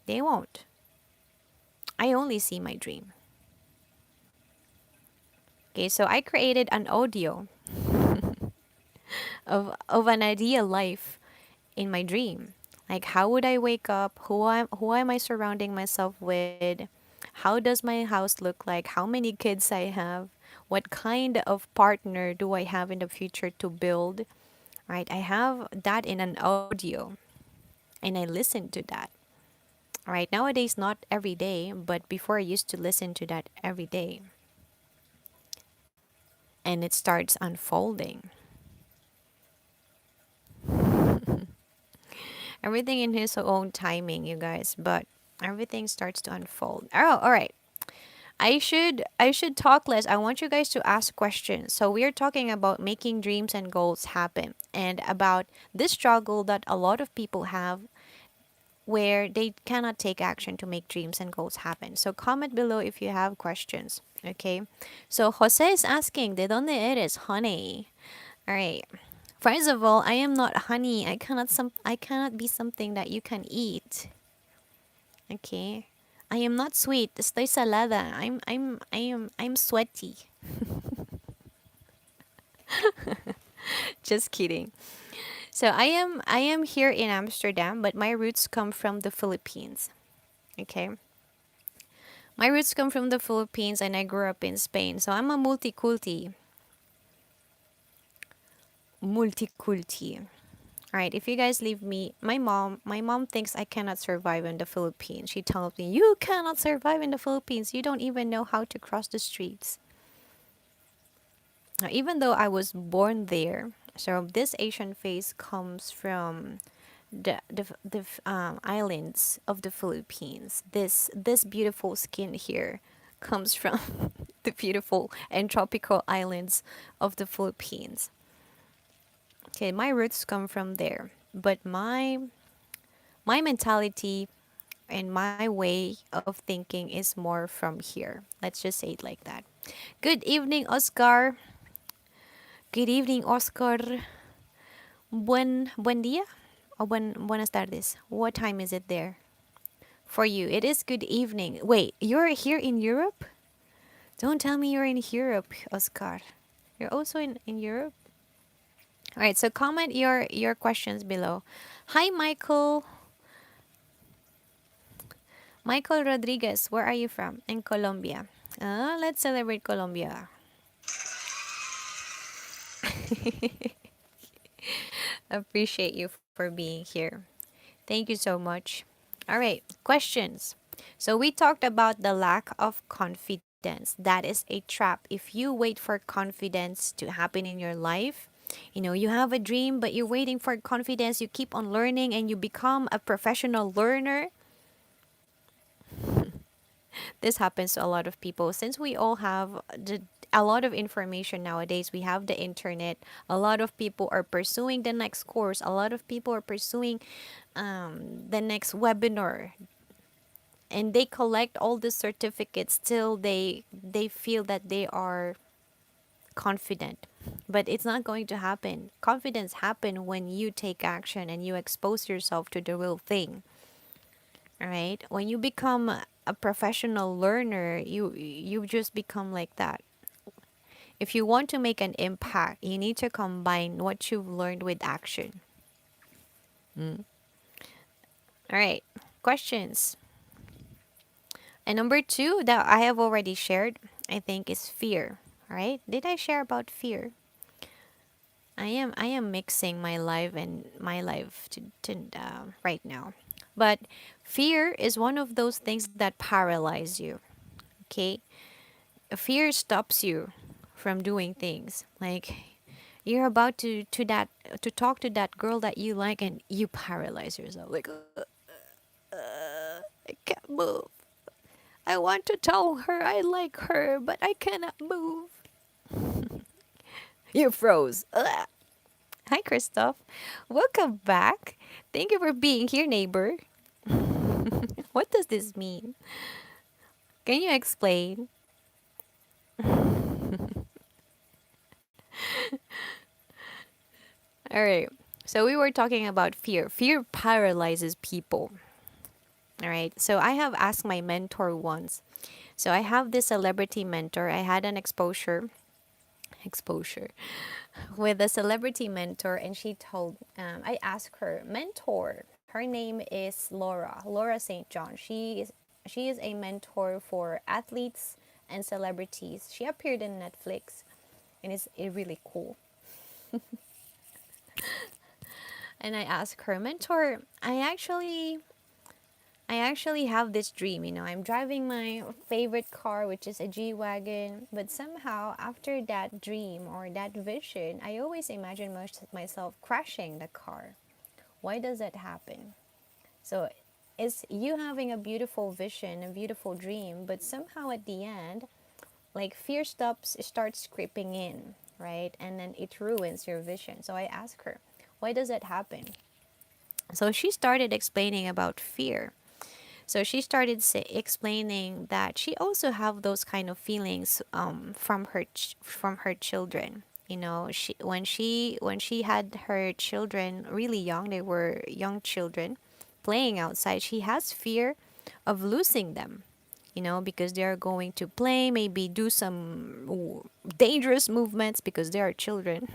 They won't. I only see my dream. Okay, so I created an audio of an ideal life in my dream. Like how would I wake up? Who am I surrounding myself with? How does my house look like? How many kids I have? What kind of partner do I have in the future to build? Right? I have that in an audio and I listen to that. Right nowadays, not every day, but before I used to listen to that every day, and it starts unfolding. Everything in his own timing, you guys, but everything starts to unfold. Oh, all right. I should talk less. I want you guys to ask questions. So we are talking about making dreams and goals happen and about this struggle that a lot of people have where they cannot take action to make dreams and goals happen. So comment below if you have questions. Okay. So Jose is asking, ¿De dónde eres, honey? All right. First of all, I am not honey. I cannot be something that you can eat. Okay. I am not sweet. Estoy salada. I'm sweaty. Just kidding. So I am here in Amsterdam, but my roots come from the Philippines. Okay. My roots come from the Philippines and I grew up in Spain. So I'm a multiculti. Multiculti. All right, if you guys leave me, my mom thinks I cannot survive in the Philippines. She tells me, "You cannot survive in the Philippines. You don't even know how to cross the streets." Now, even though I was born there, so this Asian face comes from the islands of the Philippines. This beautiful skin here comes from the beautiful and tropical islands of the Philippines. Okay, my roots come from there, but my mentality and my way of thinking is more from here. Let's just say it like that. Good evening, Oscar. Good evening, Oscar. Buen día or buenas tardes. What time is it there for you? It is good evening. Wait, you're here in Europe? Don't tell me you're in Europe, Oscar. You're also in Europe? All right, so comment your questions below. Hi, Michael. Michael Rodriguez, where are you from? In Colombia. Let's celebrate Colombia. Appreciate you for being here. Thank you so much. All right, questions. So we talked about the lack of confidence. That is a trap. If you wait for confidence to happen in your life, you have a dream, but you're waiting for confidence. You keep on learning and you become a professional learner. This happens to a lot of people since we all have a lot of information nowadays. We have the internet. A lot of people are pursuing the next course. A lot of people are pursuing the next webinar, and they collect all the certificates till they feel that they are confident. But it's not going to happen. Confidence happen when you take action and you expose yourself to the real thing. All right, when you become a professional learner, you just become like that. If you want to make an impact, you need to combine what you've learned with action. All right, questions. And number two that I have already shared, I think, is fear. All right, did I share about fear? I am mixing my life and my life to right now. But fear is one of those things that paralyze you. Okay, fear stops you from doing things. Like you're about to talk to that girl that you like, and you paralyze yourself. Like I can't move. I want to tell her I like her, but I cannot move. You froze. Ugh. Hi, Christoph. Welcome back. Thank you for being here, neighbor. What does this mean? Can you explain? All right. So we were talking about fear. Fear paralyzes people. All right. So I have asked my mentor once. So I have this celebrity mentor. I had an exposure with a celebrity mentor, and she told I asked her mentor. Her name is Laura St. John. She is a mentor for athletes and celebrities. She appeared in Netflix, and it's really cool. And I asked her mentor, I I actually have this dream, I'm driving my favorite car, which is a G-Wagon, but somehow after that dream or that vision, I always imagine myself crashing the car. Why does that happen? So it's you having a beautiful vision, a beautiful dream, but somehow at the end, like fear starts creeping in, right? And then it ruins your vision. So I asked her, why does that happen? So she started explaining about fear. So she started explaining that she also have those kind of feelings from from her children. When she had her children really young, they were young children playing outside. She has fear of losing them. Because they are going to play, maybe do some dangerous movements because they are children.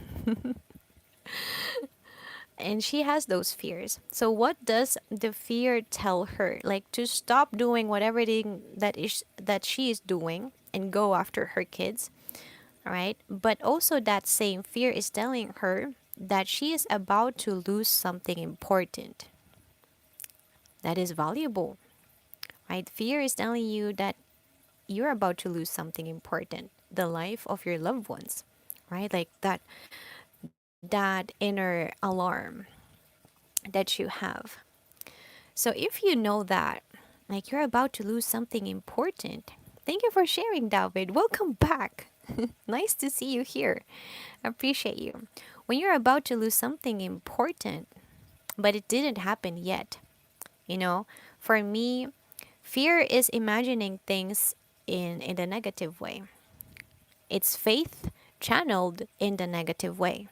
And she has those fears. So what does the fear tell her? Like to stop doing whatever thing that she is doing and go after her kids, right? But also that same fear is telling her that she is about to lose something important that is valuable, right? Fear is telling you that you're about to lose something important, the life of your loved ones, right? Like that inner alarm that you have. So if you know that, like you're about to lose something important, thank you for sharing, David. Welcome back. Nice to see you here. Appreciate you. When you're about to lose something important, but it didn't happen yet, you know, for me, fear is imagining things in the negative way. It's faith channeled in the negative way.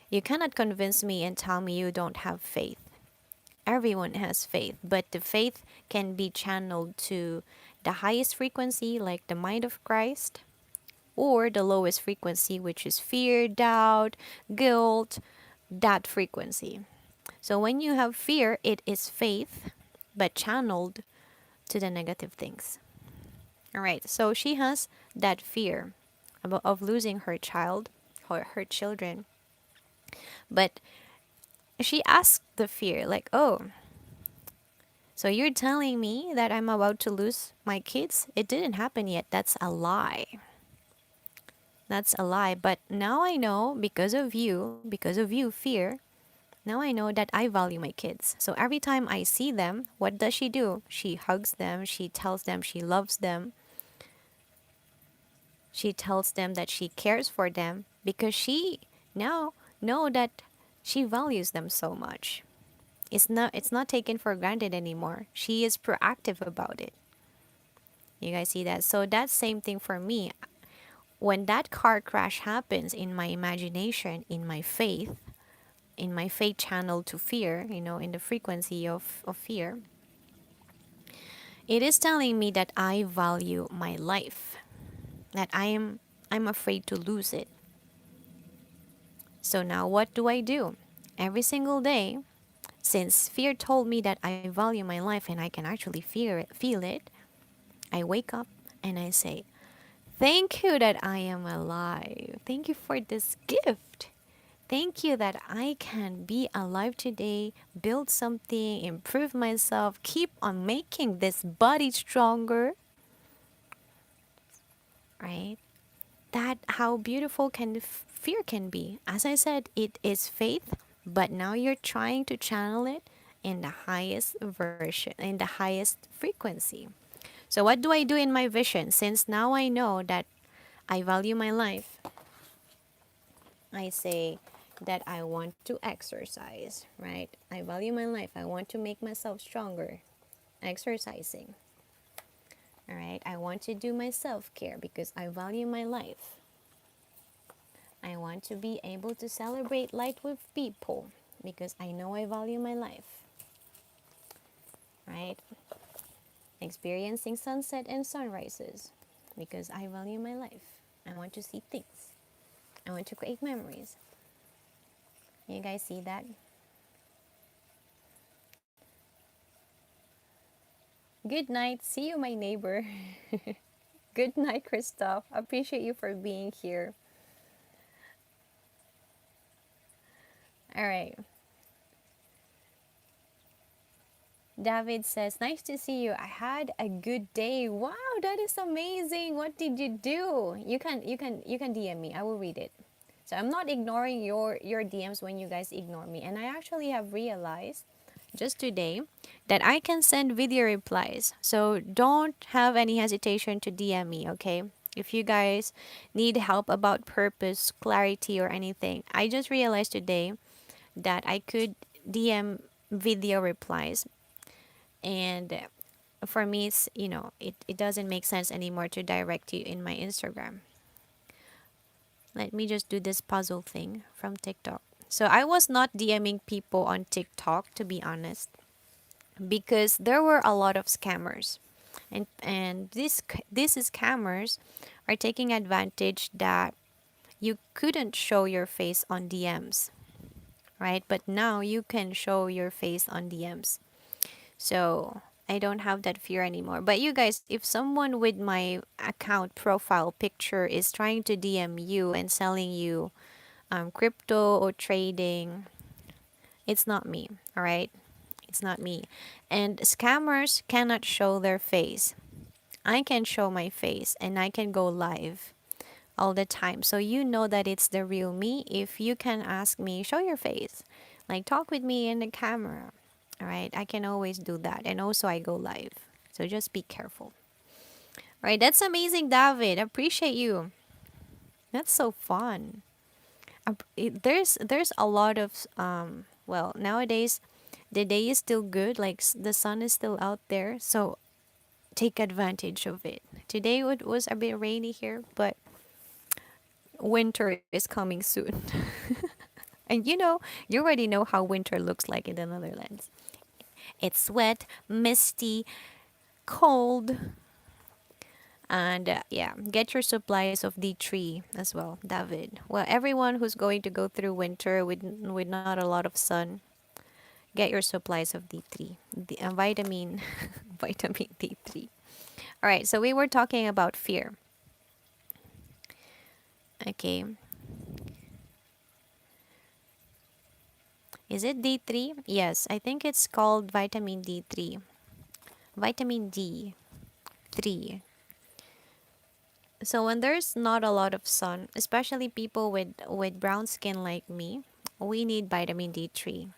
You cannot convince me and tell me you don't have faith. Everyone has faith, but the faith can be channeled to the highest frequency, like the mind of Christ, or the lowest frequency, which is fear, doubt, guilt, that frequency. So when you have fear, it is faith, but channeled to the negative things. All right, so she has that fear of losing her child or her children, but she asked the fear, like, oh, so you're telling me that I'm about to lose my kids? It didn't happen yet. That's a lie. That's a lie. But now I know because of you, fear, now I know that I value my kids. So every time I see them, what does she do? She hugs them. She tells them she loves them. She tells them that she cares for them because she now know that she values them so much. It's not taken for granted anymore. She is proactive about it. You guys see that? So that same thing for me. When that car crash happens in my imagination, in my faith channel to fear, in the frequency of fear, it is telling me that I value my life, that I'm afraid to lose it. So now what do I do? Every single day, since fear told me that I value my life and I can actually feel it, I wake up and I say, thank you that I am alive. Thank you for this gift. Thank you that I can be alive today, build something, improve myself, keep on making this body stronger, right? That how beautiful can fear can be. As I said, it is faith, but now you're trying to channel it in the highest version, in the highest frequency. So what do I do in my vision? Since now I know that I value my life, I say that I want to exercise, right? I value my life. I want to make myself stronger. Exercising. All right. I want to do my self care because I value my life. I want to be able to celebrate light with people because I know I value my life. Right? Experiencing sunset and sunrises because I value my life. I want to see things. I want to create memories. You guys see that? Good night. See you, my neighbor. Good night, Christoph. Appreciate you for being here. All right. David says, "Nice to see you. I had a good day." Wow, that is amazing. What did you do? You can DM me. I will read it. So I'm not ignoring your DMs when you guys ignore me. And I actually have realized just today that I can send video replies. So don't have any hesitation to DM me, okay? If you guys need help about purpose, clarity, or anything, I just realized today that I could DM video replies. And for me, it doesn't make sense anymore to direct you in my Instagram. Let me just do this puzzle thing from TikTok. So I was not DMing people on TikTok, to be honest, because there were a lot of scammers, and these scammers are taking advantage that you couldn't show your face on DMs, right? But now you can show your face on DMs. So I don't have that fear anymore. But you guys, if someone with my account profile picture is trying to DM you and selling you crypto or trading, it's not me, all right? It's not me. And scammers cannot show their face. I can show my face and I can go live all the time. So you know that it's the real me if you can ask me, show your face. Like talk with me in the camera. All right? I can always do that. And also I go live. So just be careful. All right, that's amazing, David. Appreciate you. That's so fun. There's a lot of well, nowadays the day is still good, like the sun is still out there, so take advantage of it. Today it was a bit rainy here, but winter is coming soon. And you already know how winter looks like in the Netherlands. It's wet, misty, cold, and yeah, get your supplies of D3 as well, David. Well, everyone who's going to go through winter with not a lot of sun, get your supplies of D3, vitamin vitamin D3. All right, so we were talking about fear. Okay, is it D3? Yes, I think it's called vitamin D3. Vitamin D3. So when there's not a lot of sun, especially people with brown skin like me, we need vitamin D3.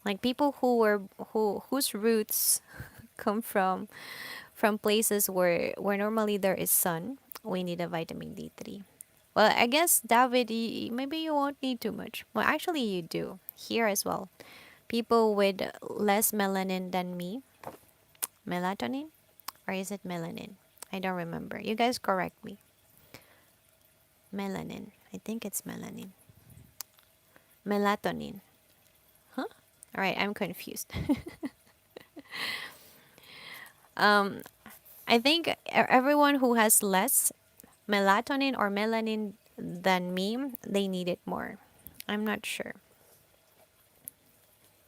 Like people whose roots come from places where normally there is sun, we need a vitamin D3. Well, I guess David, maybe you won't need too much. Well, actually you do. Here as well. People with less melanin than me, melatonin, or is it melanin? I don't remember. You guys correct me. Melanin. I think it's melanin. Melatonin. Huh? All right, I'm confused. um, I think everyone who has less melatonin or melanin than me, they need it more. I'm not sure.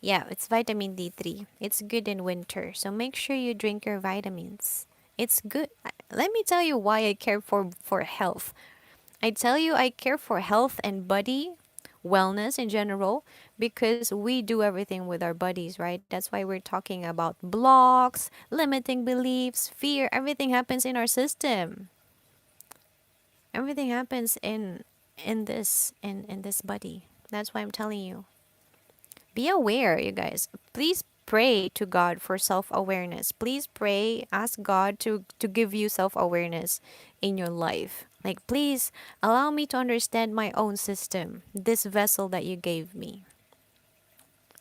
Yeah, it's vitamin D3. It's good in winter, so make sure you drink your vitamins. It's good. Let me tell you why I care for health. I tell you I care for health and body wellness in general because we do everything with our bodies, right? That's why we're talking about blocks, limiting beliefs, fear. Everything happens in our system. Everything happens in this body. That's why I'm telling you. Be aware, you guys. Please pray to God for self-awareness. Please pray, ask God to give you self-awareness in your life. Like, please allow me to understand my own system, this vessel that you gave me.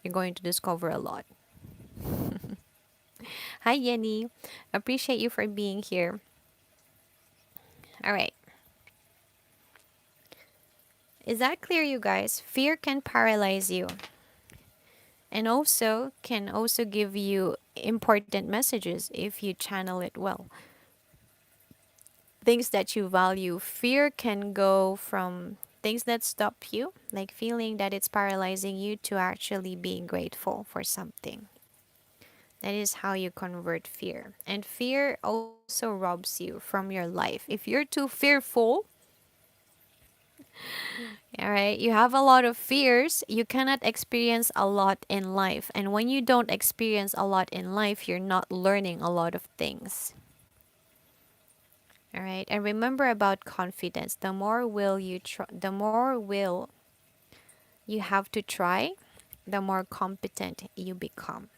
You're going to discover a lot. Hi, Yenny. Appreciate you for being here. All right. Is that clear, you guys? Fear can paralyze you and also can also give you important messages if you channel it well. Things that you value. Fear can go from things that stop you, like feeling that it's paralyzing you, to actually being grateful for something. That is how you convert fear. And fear also robs you from your life. If you're too fearful, All right, you have a lot of fears. You cannot experience a lot in life. And when you don't experience a lot in life, you're not learning a lot of things. All right, and remember about confidence. The more will you have to try, the more competent you become.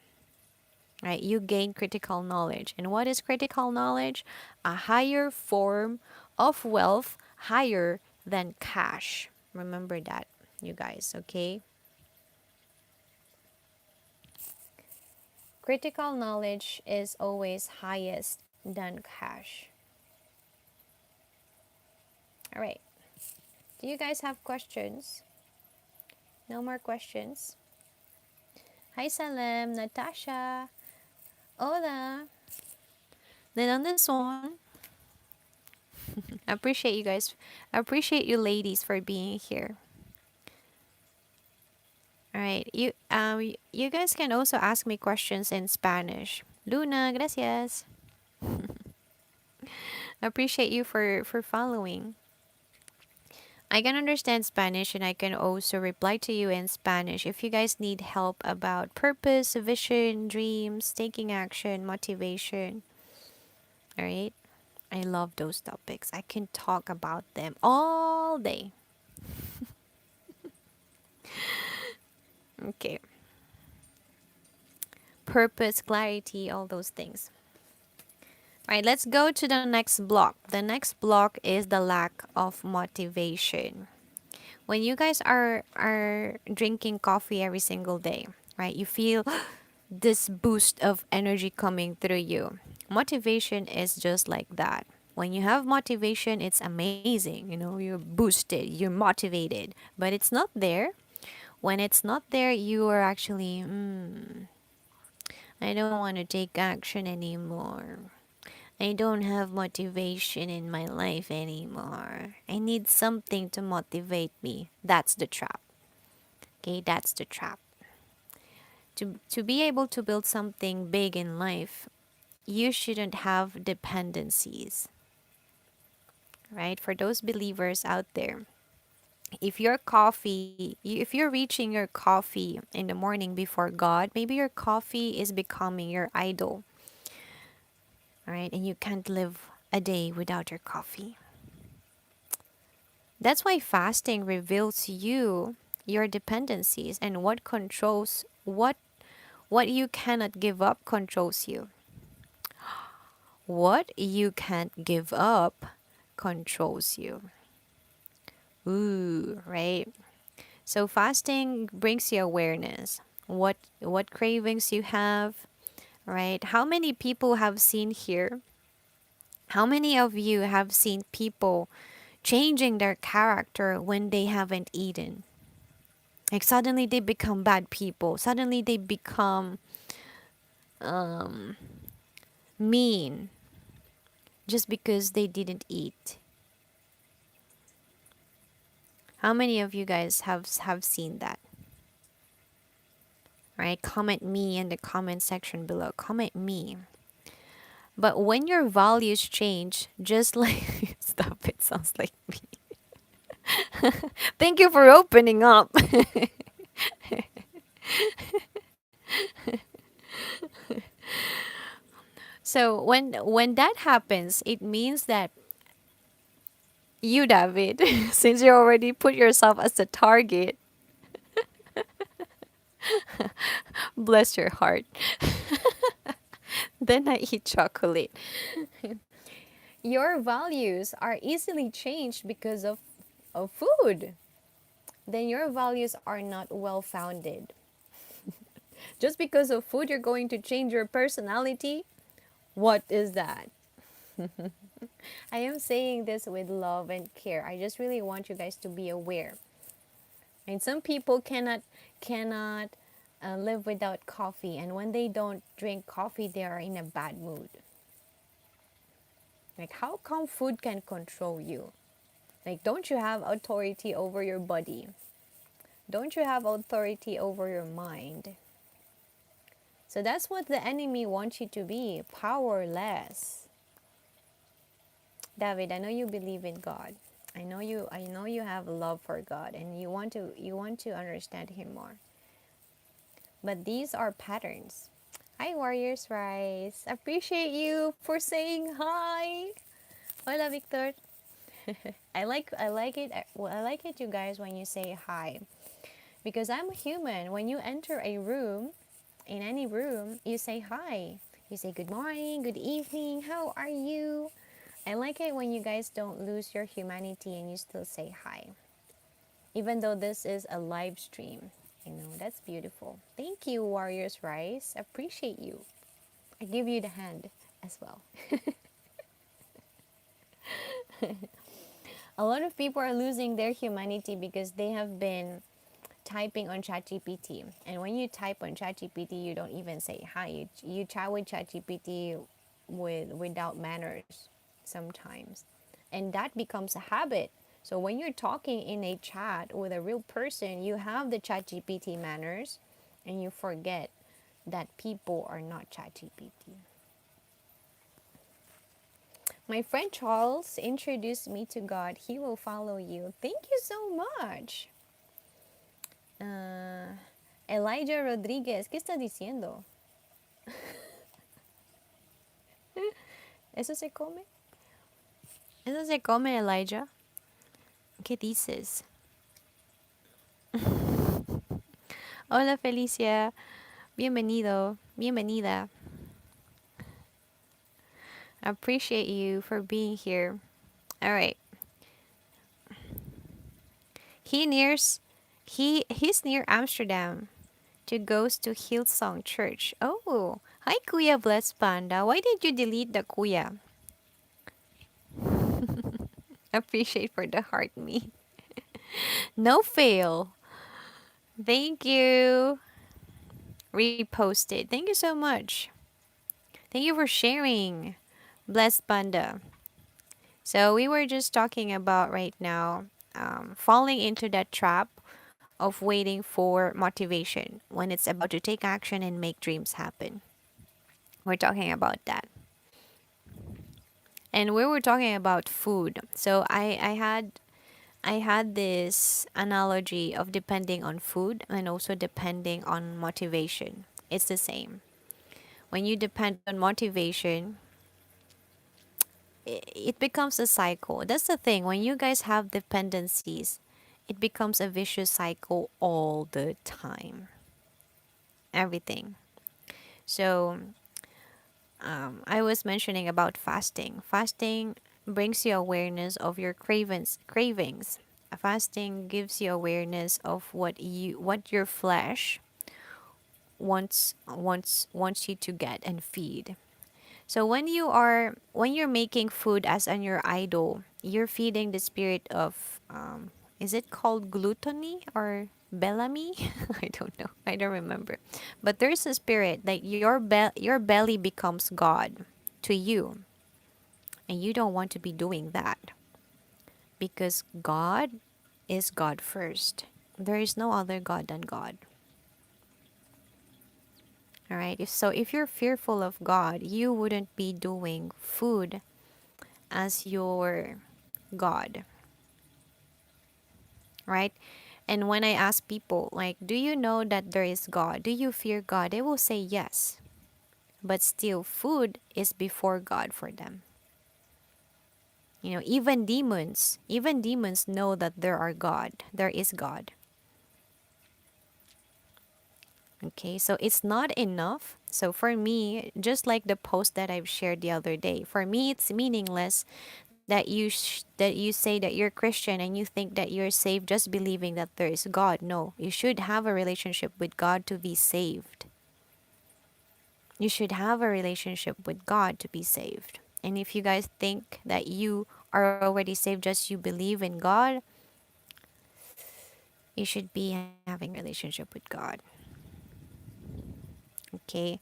Right? You gain critical knowledge. And what is critical knowledge? A higher form of wealth, higher than cash. Remember that, you guys, okay? Critical knowledge is always highest than cash. All right. Do you guys have questions? No more questions? Hi, Salem, Natasha, Ola. Then on this one, I appreciate you guys. I appreciate you ladies for being here. All right. You guys can also ask me questions in Spanish. Luna, gracias. I appreciate you for following. I can understand Spanish and I can also reply to you in Spanish if you guys need help about purpose, vision, dreams, taking action, motivation. All right? I love those topics. I can talk about them all day. Okay. Purpose, clarity, all those things. All right, let's go to the next block. The next block is the lack of motivation. When you guys are drinking coffee every single day, right? You feel this boost of energy coming through you. Motivation is just like that. When you have motivation, it's amazing. You know, you're boosted, you're motivated, but it's not there. When it's not there, you are actually, I don't want to take action anymore. I don't have motivation in my life anymore. I need something to motivate me. That's the trap. Okay, that's the trap. To be able to build something big in life, you shouldn't have dependencies, right? For those believers out there, if you're reaching your coffee in the morning before God, maybe your coffee is becoming your idol, all right? And you can't live a day without your coffee. That's why fasting reveals to you your dependencies and what you cannot give up controls you. What you can't give up controls you. Ooh, right? So fasting brings you awareness. What cravings you have, right? How many people have seen here? How many of you have seen people changing their character when they haven't eaten? Like suddenly they become bad people. Suddenly they become um, mean just because they didn't eat. How many of you guys have seen that? Right? Comment me in the comment section below. Comment me. But when your values change, just like stop it sounds like me. Thank you for opening up. So when that happens, it means that you, David, since you already put yourself as the target, bless your heart. Then I eat chocolate. Your values are easily changed because of food. Then your values are not well founded. Just because of food, you're going to change your personality? What is that? I am saying this with love and care. I just really want you guys to be aware. And some people cannot live without coffee, and when they don't drink coffee, they are in a bad mood. Like, how come food can control you? Like, don't you have authority over your body? Don't you have authority over your mind? So that's what the enemy wants you to be, powerless. David, I know you believe in God. I know you have love for God and you want to understand him more. But these are patterns. Hi Warriors Rise. Appreciate you for saying hi. Hola Victor. I like it you guys when you say hi because I'm human. When you enter a room, in any room, you say hi. You say good morning, good evening, how are you? I like it when you guys don't lose your humanity and you still say hi. Even though this is a live stream. I know that's beautiful. Thank you, Warriors Rise. Appreciate you. I give you the hand as well. A lot of people are losing their humanity because they have been typing on ChatGPT. And when you type on ChatGPT, you don't even say hi. You chat with ChatGPT without manners sometimes. And that becomes a habit. So when you're talking in a chat with a real person, you have the ChatGPT manners and you forget that people are not ChatGPT. My friend Charles introduced me to God. He will follow you. Thank you so much. Uh, Elijah Rodríguez, ¿qué está diciendo? ¿Eso se come? ¿Eso se come, Elijah? ¿Qué dices? Hola, Felicia. Bienvenido. Bienvenida. I appreciate you for being here. All right. He nears he's near Amsterdam to goes to Hillsong Church. Oh, hi Kuya Bless Panda. Why did you delete the Kuya? Appreciate for the heart me. No fail. Thank you. Reposted. Thank you so much. Thank you for sharing. Blessed Panda. So we were just talking about right now falling into that trap of waiting for motivation when it's about to take action and make dreams happen. We're talking about that. And we were talking about food. So I had this analogy of depending on food and also depending on motivation. It's the same. When you depend on motivation, it becomes a cycle. That's the thing. When you guys have dependencies, it becomes a vicious cycle all the time. Everything. So, I was mentioning about fasting. Fasting brings you awareness of your cravings. Fasting gives you awareness of what your flesh wants you to get and feed. So when you're making food as an your idol, you're feeding the spirit of is it called gluttony or Bellamy? I don't know. I don't remember. But there's a spirit that your belly becomes God to you, and you don't want to be doing that because God is God first. There is no other God than God. All right. If you're fearful of God, you wouldn't be doing food as your God, right? And when I ask people, like, do you know that there is God? Do you fear God? They will say yes. But still, food is before God for them. Even demons know that there is God. Okay, so it's not enough. So for me, just like the post that I've shared the other day, for me it's meaningless that you say that you're Christian and you think that you're saved just believing that there is God. No, you should have a relationship with God to be saved. You should have a relationship with God to be saved. And if you guys think that you are already saved just you believe in God, you should be having a relationship with God. Okay?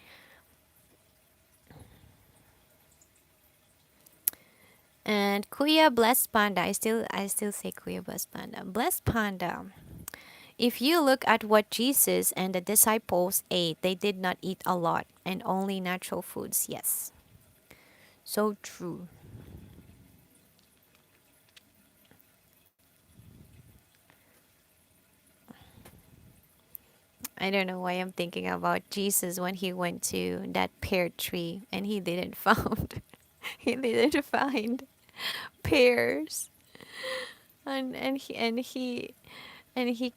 And Kuya Blessed Panda, I still say Kuya Blessed Panda. Blessed Panda. If you look at what Jesus and the disciples ate, they did not eat a lot and only natural foods. Yes. So true. I don't know why I'm thinking about Jesus when he went to that pear tree and he didn't found he didn't find pears, and he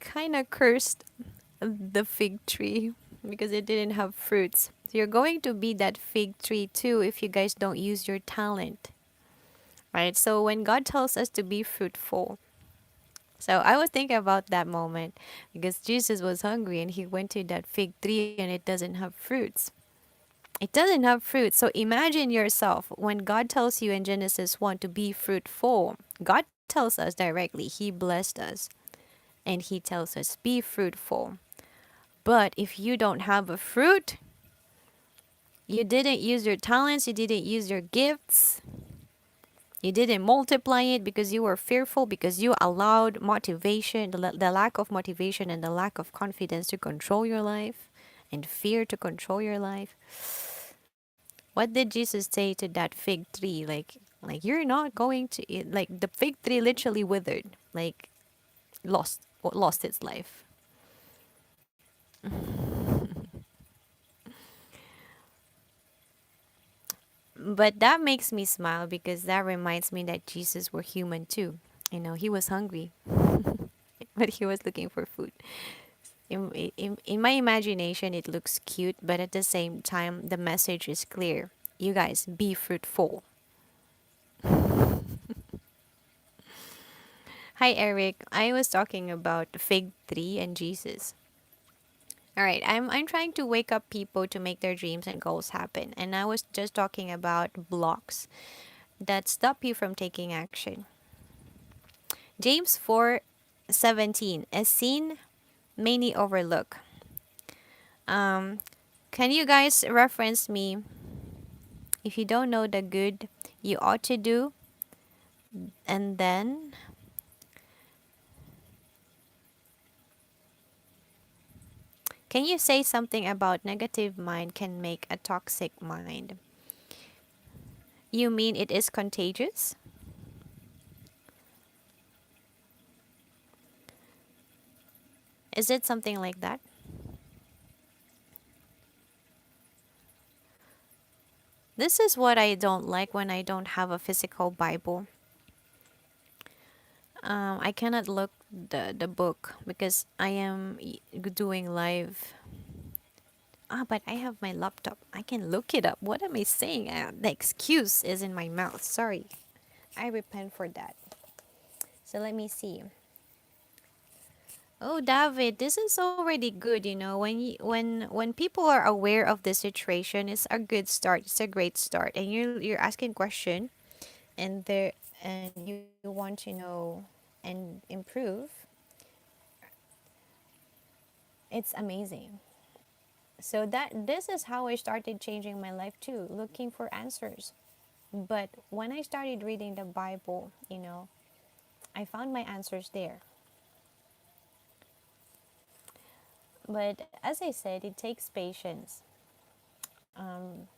kind of cursed the fig tree because it didn't have fruits. So you're going to be that fig tree too if you guys don't use your talent, right? So when God tells us to be fruitful, so I was thinking about that moment because Jesus was hungry and he went to that fig tree and it doesn't have fruits. It doesn't have fruit. So imagine yourself when God tells you in Genesis 1 to be fruitful. God tells us directly, He blessed us and He tells us, be fruitful. But if you don't have a fruit, you didn't use your talents, you didn't use your gifts, you didn't multiply it because you were fearful, because you allowed motivation, the lack of motivation and the lack of confidence to control your life and fear to control your life. What did Jesus say to that fig tree? Like you're not going to eat, like the fig tree literally withered, like lost its life. But that makes me smile because that reminds me that Jesus were human too. He was hungry, but he was looking for food. In my imagination, it looks cute, but at the same time, the message is clear. You guys, be fruitful. Hi, Eric. I was talking about the fig tree and Jesus. All right, I'm trying to wake up people to make their dreams and goals happen. And I was just talking about blocks that stop you from taking action. James 4:17, a sin many overlook. Um, can you guys reference me if you don't know the good you ought to do? And then, can you say something about negative mind can make a toxic mind? You mean it is contagious? Is it something like that? This is what I don't like when I don't have a physical Bible. I cannot look the book because I am doing live. But I have my laptop. I can look it up. What am I saying? The excuse is in my mouth. Sorry. I repent for that. So let me see. Oh, David, this is already good. When people are aware of the situation, it's a good start. It's a great start, and you're asking question, and you want to know and improve. It's amazing. So this is how I started changing my life too, looking for answers. But when I started reading the Bible, I found my answers there. But as I said, it takes patience. Um,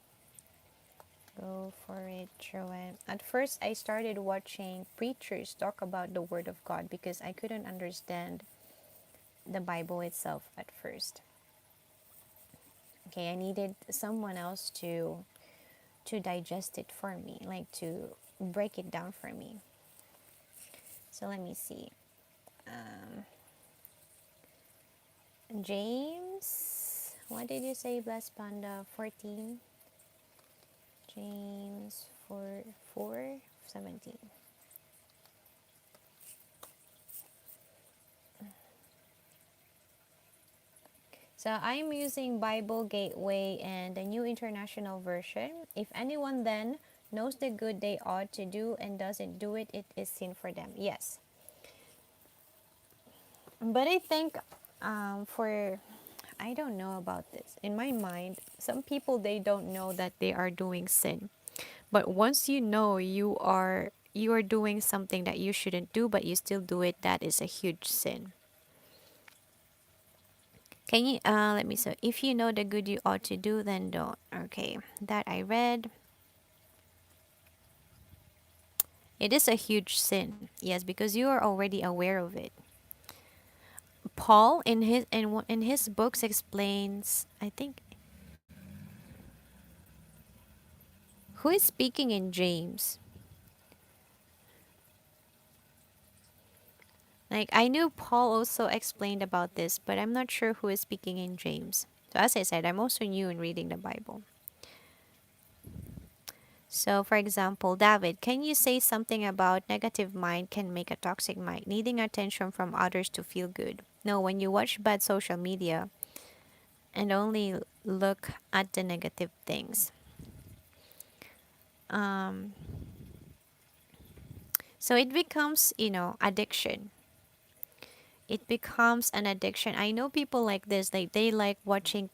Go for it, Joanne. At first, I started watching preachers talk about the Word of God because I couldn't understand the Bible itself at first. Okay, I needed someone else to digest it for me, like to break it down for me. So let me see. Um, James, what did you say, Blessed Panda? 14. James 4:17. So I'm using Bible Gateway and the New International Version. If anyone then knows the good they ought to do and doesn't do it, it is sin for them. Yes. But I think I don't know about this. In my mind, some people, they don't know that they are doing sin. But once you know you are doing something that you shouldn't do, but you still do it, that is a huge sin. Can you let me so if you know the good you ought to do, then don't. Okay, that I read. It is a huge sin. Yes, because you are already aware of it. Paul in his books explains, I think, who is speaking in James. Like, I knew Paul also explained about this, but I'm not sure who is speaking in James. So as I said, I'm also new in reading the Bible. So, for example, David, can you say something about negative mind can make a toxic mind, needing attention from others to feel good? No, when you watch bad social media and only look at the negative things. Um, so it becomes, addiction. It becomes an addiction. I know people like this. They like watching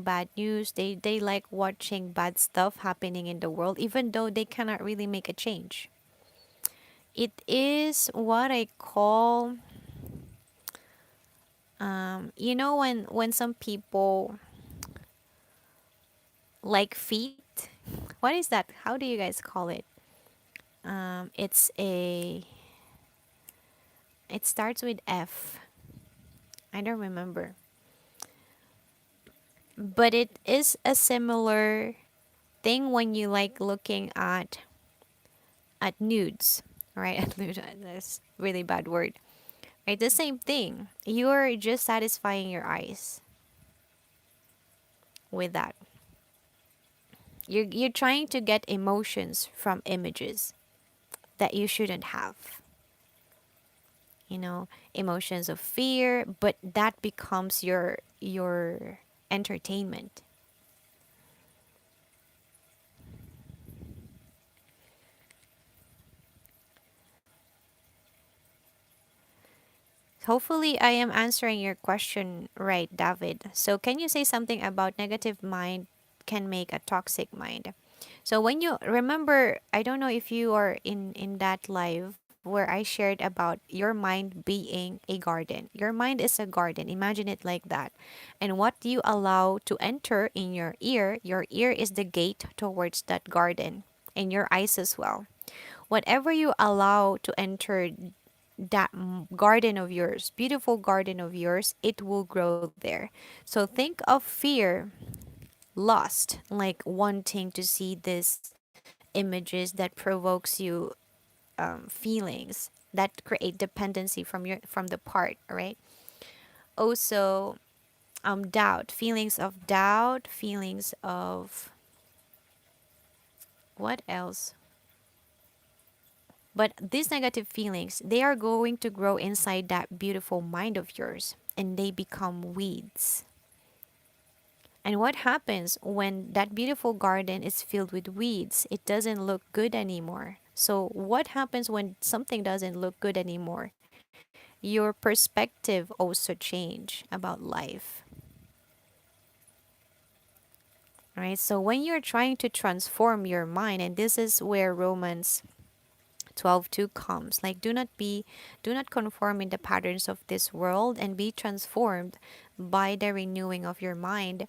bad news. They like watching bad stuff happening in the world, even though they cannot really make a change. It is what I call, when some people like feet. What is that? How do you guys call it? It's a. It starts with F. I don't remember, but it is a similar thing when you like looking at nudes, right? At nudes, that's really bad word, right? The same thing. You're just satisfying your eyes with that. You're trying to get emotions from images that you shouldn't have. Emotions of fear, but that becomes your entertainment. Hopefully, I am answering your question right, David. So, can you say something about negative mind can make a toxic mind? So, when you remember, I don't know if you are in that live where I shared about your mind being a garden. Your mind is a garden. Imagine it like that. And what you allow to enter in your ear is the gate towards that garden, and your eyes as well. Whatever you allow to enter that garden of yours, beautiful garden of yours, it will grow there. So think of fear, lust, like wanting to see these images that provokes you, feelings that create dependency from the part, right? Also, doubt, feelings of what else? But these negative feelings, they are going to grow inside that beautiful mind of yours and they become weeds. And what happens when that beautiful garden is filled with weeds? It doesn't look good anymore. So, what happens when something doesn't look good anymore? Your perspective also change about life. Right? So, when you're trying to transform your mind, and this is where Romans 12:2 comes, like do not conform in the patterns of this world and be transformed by the renewing of your mind.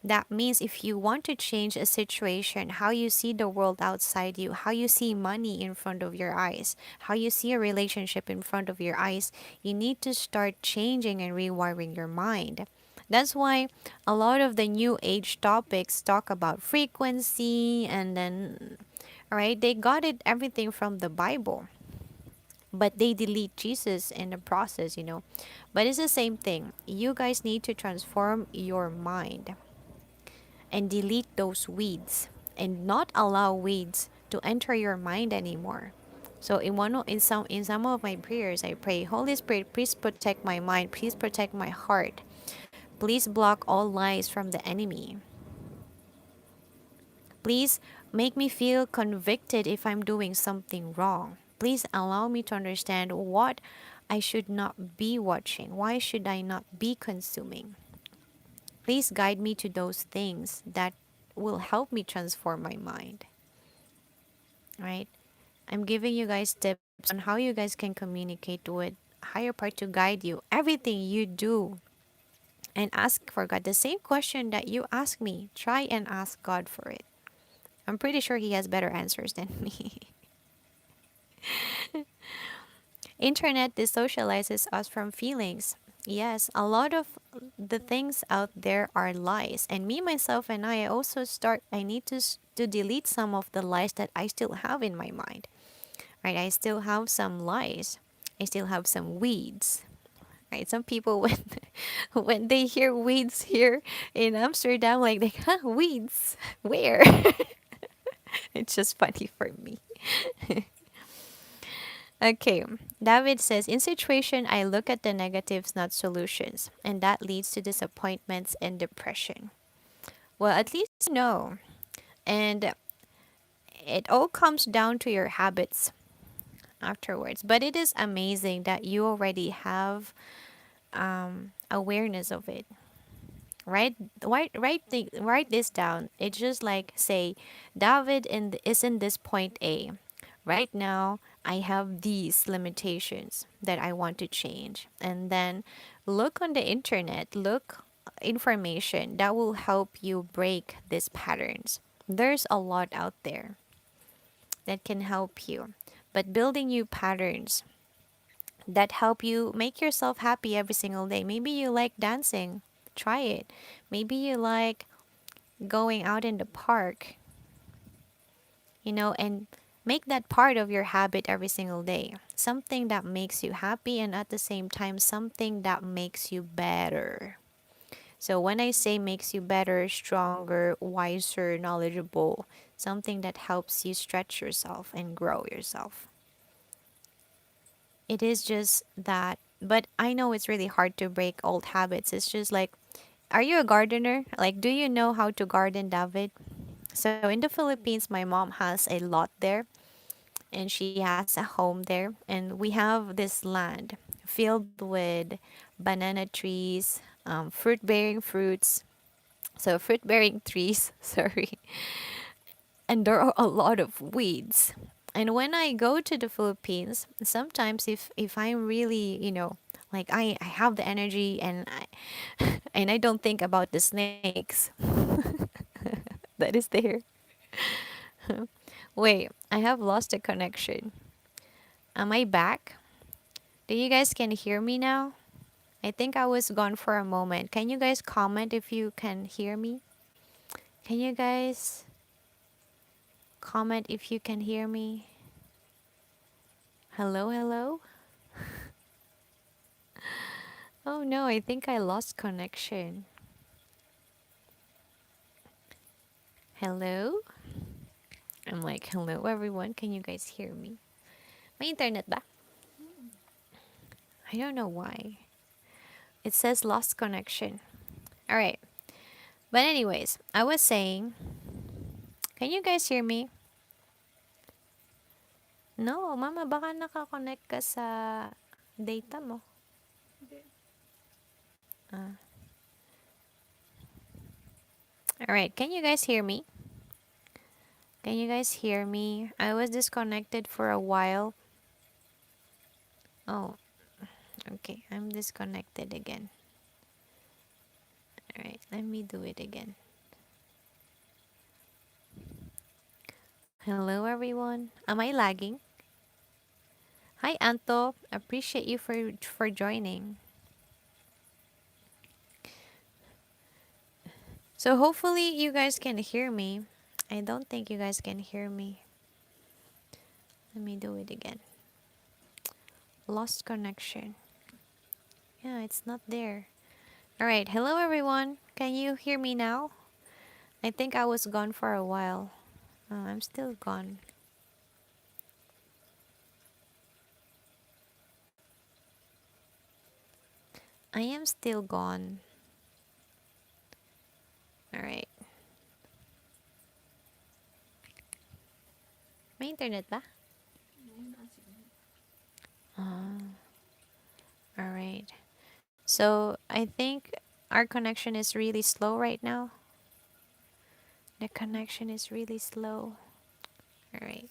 That means if you want to change a situation, how you see the world outside you, how you see money in front of your eyes, how you see a relationship in front of your eyes, you need to start changing and rewiring your mind. That's why a lot of the new age topics talk about frequency, and then, all right, they got it everything from the Bible, but they delete Jesus in the process. But it's the same thing. You guys need to transform your mind and delete those weeds and not allow weeds to enter your mind anymore. So in some of my prayers I pray, Holy Spirit, please protect my mind, please protect my heart. Please block all lies from the enemy. Please make me feel convicted if I'm doing something wrong. Please allow me to understand what I should not be watching. Why should I not be consuming? Please guide me to those things that will help me transform my mind. Right? I'm giving you guys tips on how you guys can communicate with higher part to guide you. Everything you do, and ask for God. The same question that you ask me, try and ask God for it. I'm pretty sure He has better answers than me. Internet desocializes us from feelings. Yes, a lot of the things out there are lies. And me, myself, and I also I need to delete some of the lies that I still have in my mind, right? I still have some lies. I still have some weeds, right? Some people, when, when they hear weeds here in Amsterdam, like, huh, weeds? Where? It's just funny for me. Okay, David says, in situation, I look at the negatives, not solutions, and that leads to disappointments and depression. Well, at least you know. And it all comes down to your habits afterwards. But it is amazing that you already have awareness of it. Write this down. It's just like, say, David is in this point A. Right now, I have these limitations that I want to change. And then look on the internet, look information that will help you break these patterns. There's a lot out there that can help you. But building new patterns that help you make yourself happy every single day. Maybe you like dancing, try it. Maybe you like going out in the park, and make that part of your habit every single day. Something that makes you happy and at the same time something that makes you better. So when I say makes you better, stronger, wiser, knowledgeable, something that helps you stretch yourself and grow yourself. It is just that, but I know it's really hard to break old habits. It's just like, are you a gardener? Like, do you know how to garden, David? So in the Philippines, my mom has a lot there and she has a home there. And we have this land filled with banana trees, fruit bearing fruits. So, fruit bearing trees, sorry. And there are a lot of weeds. And when I go to the Philippines, sometimes if I'm really, like I have the energy and and I don't think about the snakes that is there. Wait, I have lost the connection. Am I back? Do you guys can hear me now? I think I was gone for a moment. Can you guys comment if you can hear me? Can you guys comment if you can hear me? Hello, hello? Oh no, I think I lost connection. Hello? I'm like, hello everyone, can you guys hear me? May internet ba? I don't know why. It says lost connection. Alright. But anyways, I was saying, can you guys hear me? No, mama, baka nakakonect ka sa data mo. Ah. Alright, can you guys hear me? Can you guys hear me? I was disconnected for a while. Oh, okay. I'm disconnected again. Alright, let me do it again. Hello, everyone. Am I lagging? Hi, Anto. Appreciate you for joining. So hopefully you guys can hear me. I don't think you guys can hear me. Let me do it again. Lost connection. Yeah, it's not there. All right. Hello, everyone. Can you hear me now? I think I was gone for a while. I'm still gone. I am still gone. All right. May internet ba? All right. So I think our connection is really slow right now. The connection is really slow. All right.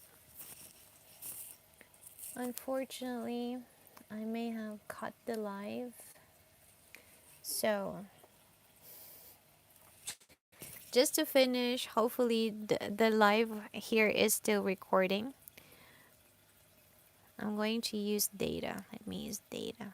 Unfortunately, I may have cut the live. So, just to finish, hopefully the live here is still recording. I'm going to use data. Let me use data.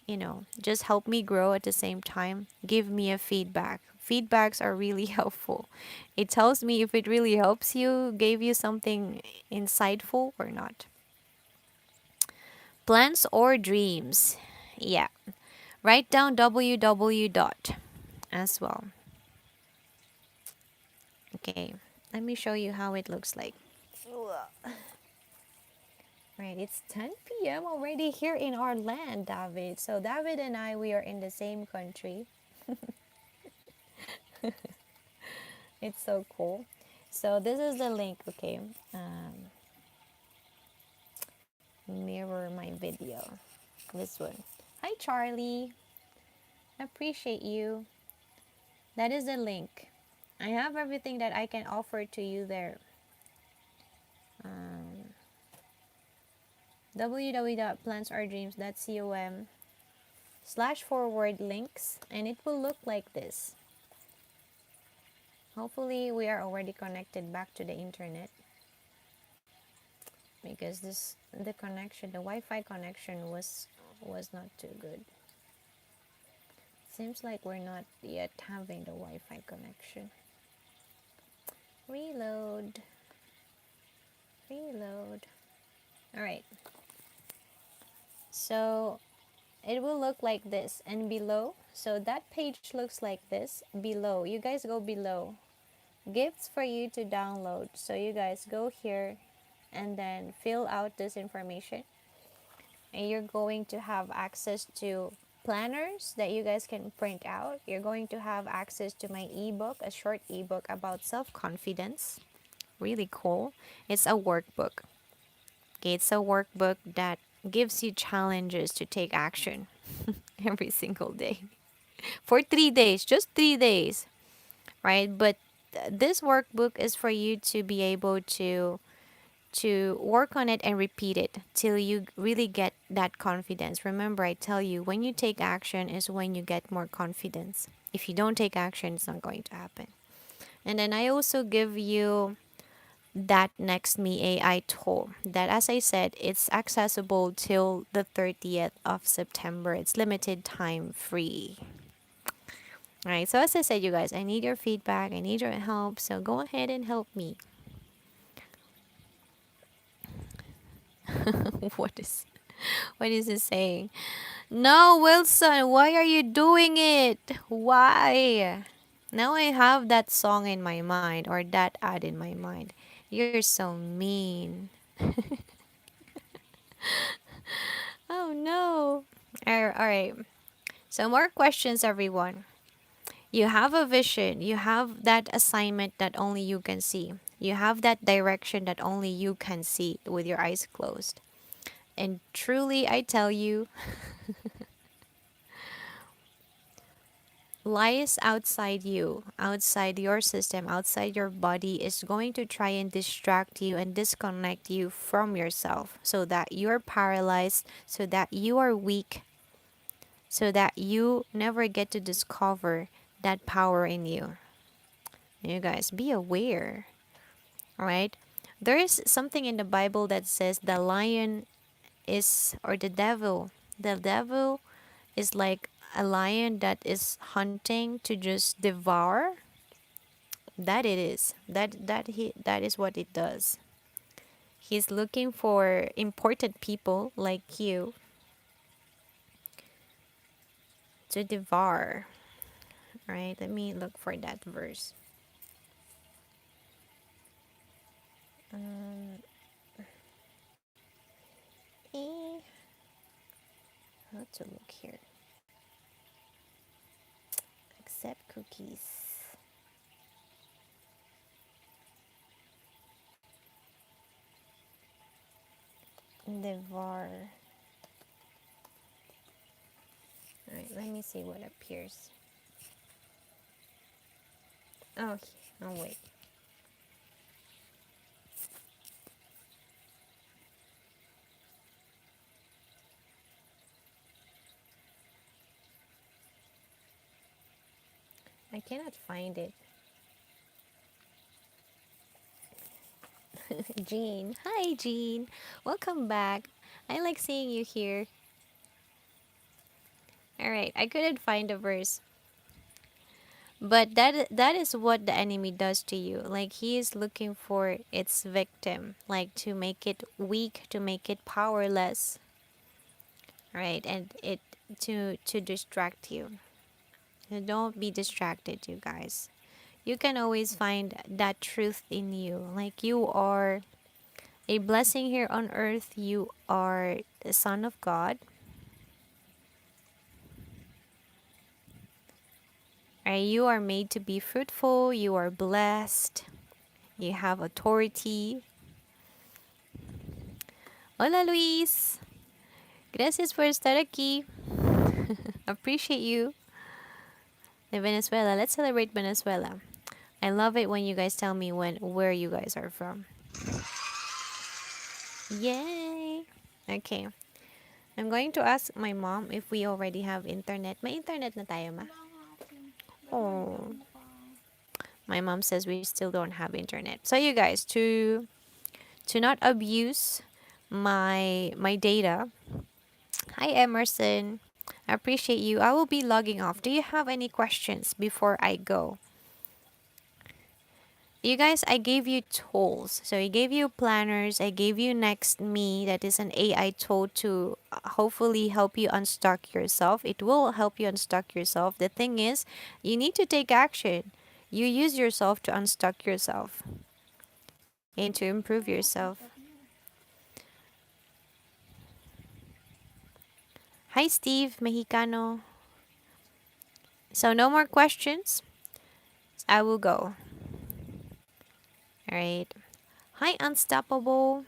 just help me grow at the same time. Give me a feedback. Feedbacks are really helpful. It tells me if it really helps you, gave you something insightful or not. Plans or dreams? Yeah. Write down www dot as well. Okay. Let me show you how it looks like. Right, it's 10 p.m. already here in our land, David. So David and I, we are in the same country. It's so cool. So this is the link, okay? Mirror my video. This one. Hi, Charlie. Appreciate you. That is the link. I have everything that I can offer to you there. www.plantsordreams.com/forward links, and it will look like this. Hopefully we are already connected back to the internet, because the Wi-Fi connection was not too good. Seems like we're not yet having the Wi-Fi connection. Reload. Reload. All right. So it will look like this, and below, so that page looks like this. Below, you guys go below, gifts for you to download. So you guys go here and then fill out this information, and you're going to have access to planners that you guys can print out. You're going to have access to my ebook, a short ebook about self-confidence. Really cool. It's a workbook. Okay, it's a workbook that gives you challenges to take action every single day for 3 days, just 3 days, right? But this workbook is for you to be able to work on it and repeat it till you really get that confidence. Remember, I tell you, when you take action is when you get more confidence. If you don't take action, it's not going to happen. And then I also give you that Next Me AI tool that, as I said, it's accessible till the 30th of September. It's limited time free. All right, so as I said, you guys, I need your feedback, I need your help, so go ahead and help me. what is what is it saying? No, Wilson, why are you doing it? Why? Now I have that song in my mind, or that ad in my mind. You're so mean. Oh no. All right. So more questions, everyone. You have a vision. You have that assignment that only you can see. You have that direction that only you can see with your eyes closed. And truly, I tell you, lies outside you, outside your system, outside your body is going to try and distract you and disconnect you from yourself, so that you're paralyzed, so that you are weak, so that you never get to discover that power in you. You guys, be aware, right? There is something in the Bible that says the lion is, or the devil is like a lion that is hunting to just devour. That it is. That is what it does. He's looking for important people like you to devour. Right? Let me look for that verse. Um, how to look here? Accept cookies. Devour. Alright, let me see what appears. Oh, oh wait. I cannot find it. Jean. Hi, Jean. Welcome back. I like seeing you here. All right, I couldn't find a verse. But that is what the enemy does to you. Like he is looking for its victim, like to make it weak, to make it powerless, right? And it to distract you. So don't be distracted, you guys. You can always find that truth in you. Like you are a blessing here on earth. You are the son of God. Right? You are made to be fruitful. You are blessed. You have authority. Hola, Luis. Gracias por estar aquí. Appreciate you. De Venezuela. Let's celebrate Venezuela. I love it when you guys tell me where you guys are from. Yay! Okay. I'm going to ask my mom if we already have internet. May internet na tayo, ma? Oh. My mom says we still don't have internet. So you guys, to not abuse my data. Hi Emerson. I appreciate you. I will be logging off. Do you have any questions before I go? You guys, I gave you tools. So I gave you planners. I gave you Next Me, that is an AI tool to hopefully help you unstuck yourself. It will help you unstuck yourself. The thing is, you need to take action. You use yourself to unstuck yourself and to improve yourself. Hi, Steve Mexicano. So, no more questions. I will go. All right. Hi, Unstoppable.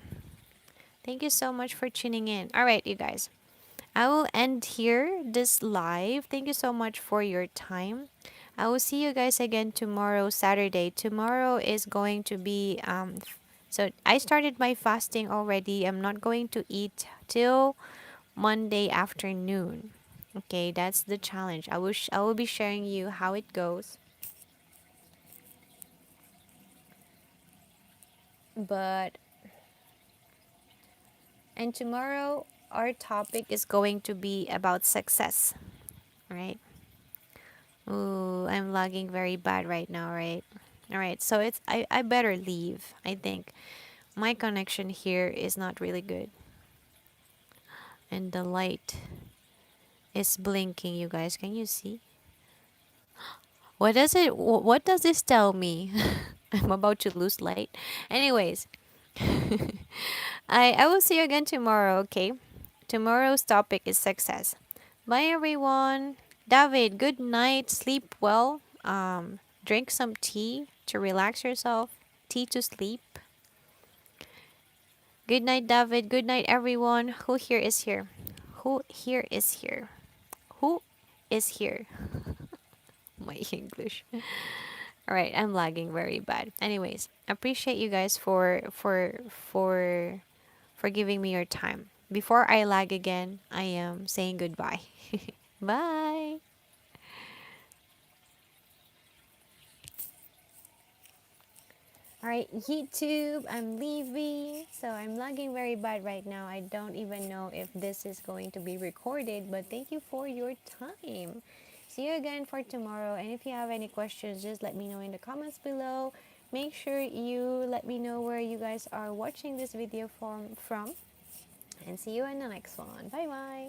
Thank you so much for tuning in. All right, you guys. I will end here this live. Thank you so much for your time. I will see you guys again tomorrow, Saturday. Tomorrow is going to be so I started my fasting already. I'm not going to eat till Monday afternoon. Okay, that's the challenge. I will be sharing you how it goes. But and tomorrow our topic is going to be about success, right? Ooh, I'm lagging very bad right now, right? All right, so I better leave. I think my connection here is not really good. And the light is blinking, you guys. Can you see? What does this tell me? I'm about to lose light. Anyways, I will see you again tomorrow, okay? Tomorrow's topic is success. Bye everyone. David, good night. Sleep well. Drink some tea to relax yourself. Tea to sleep. Good night, David. Good night, everyone. Who here is here? Who here is here? Who is here? My English. All right, I'm lagging very bad. Anyways, appreciate you guys for giving me your time. Before I lag again, I am saying goodbye. Bye. All right, YouTube, I'm leaving. So I'm lagging very bad right now. I don't even know if this is going to be recorded, but thank you for your time. See you again for tomorrow. And if you have any questions, just let me know in the comments below. Make sure you let me know where you guys are watching this video from. And see you in the next one. Bye bye.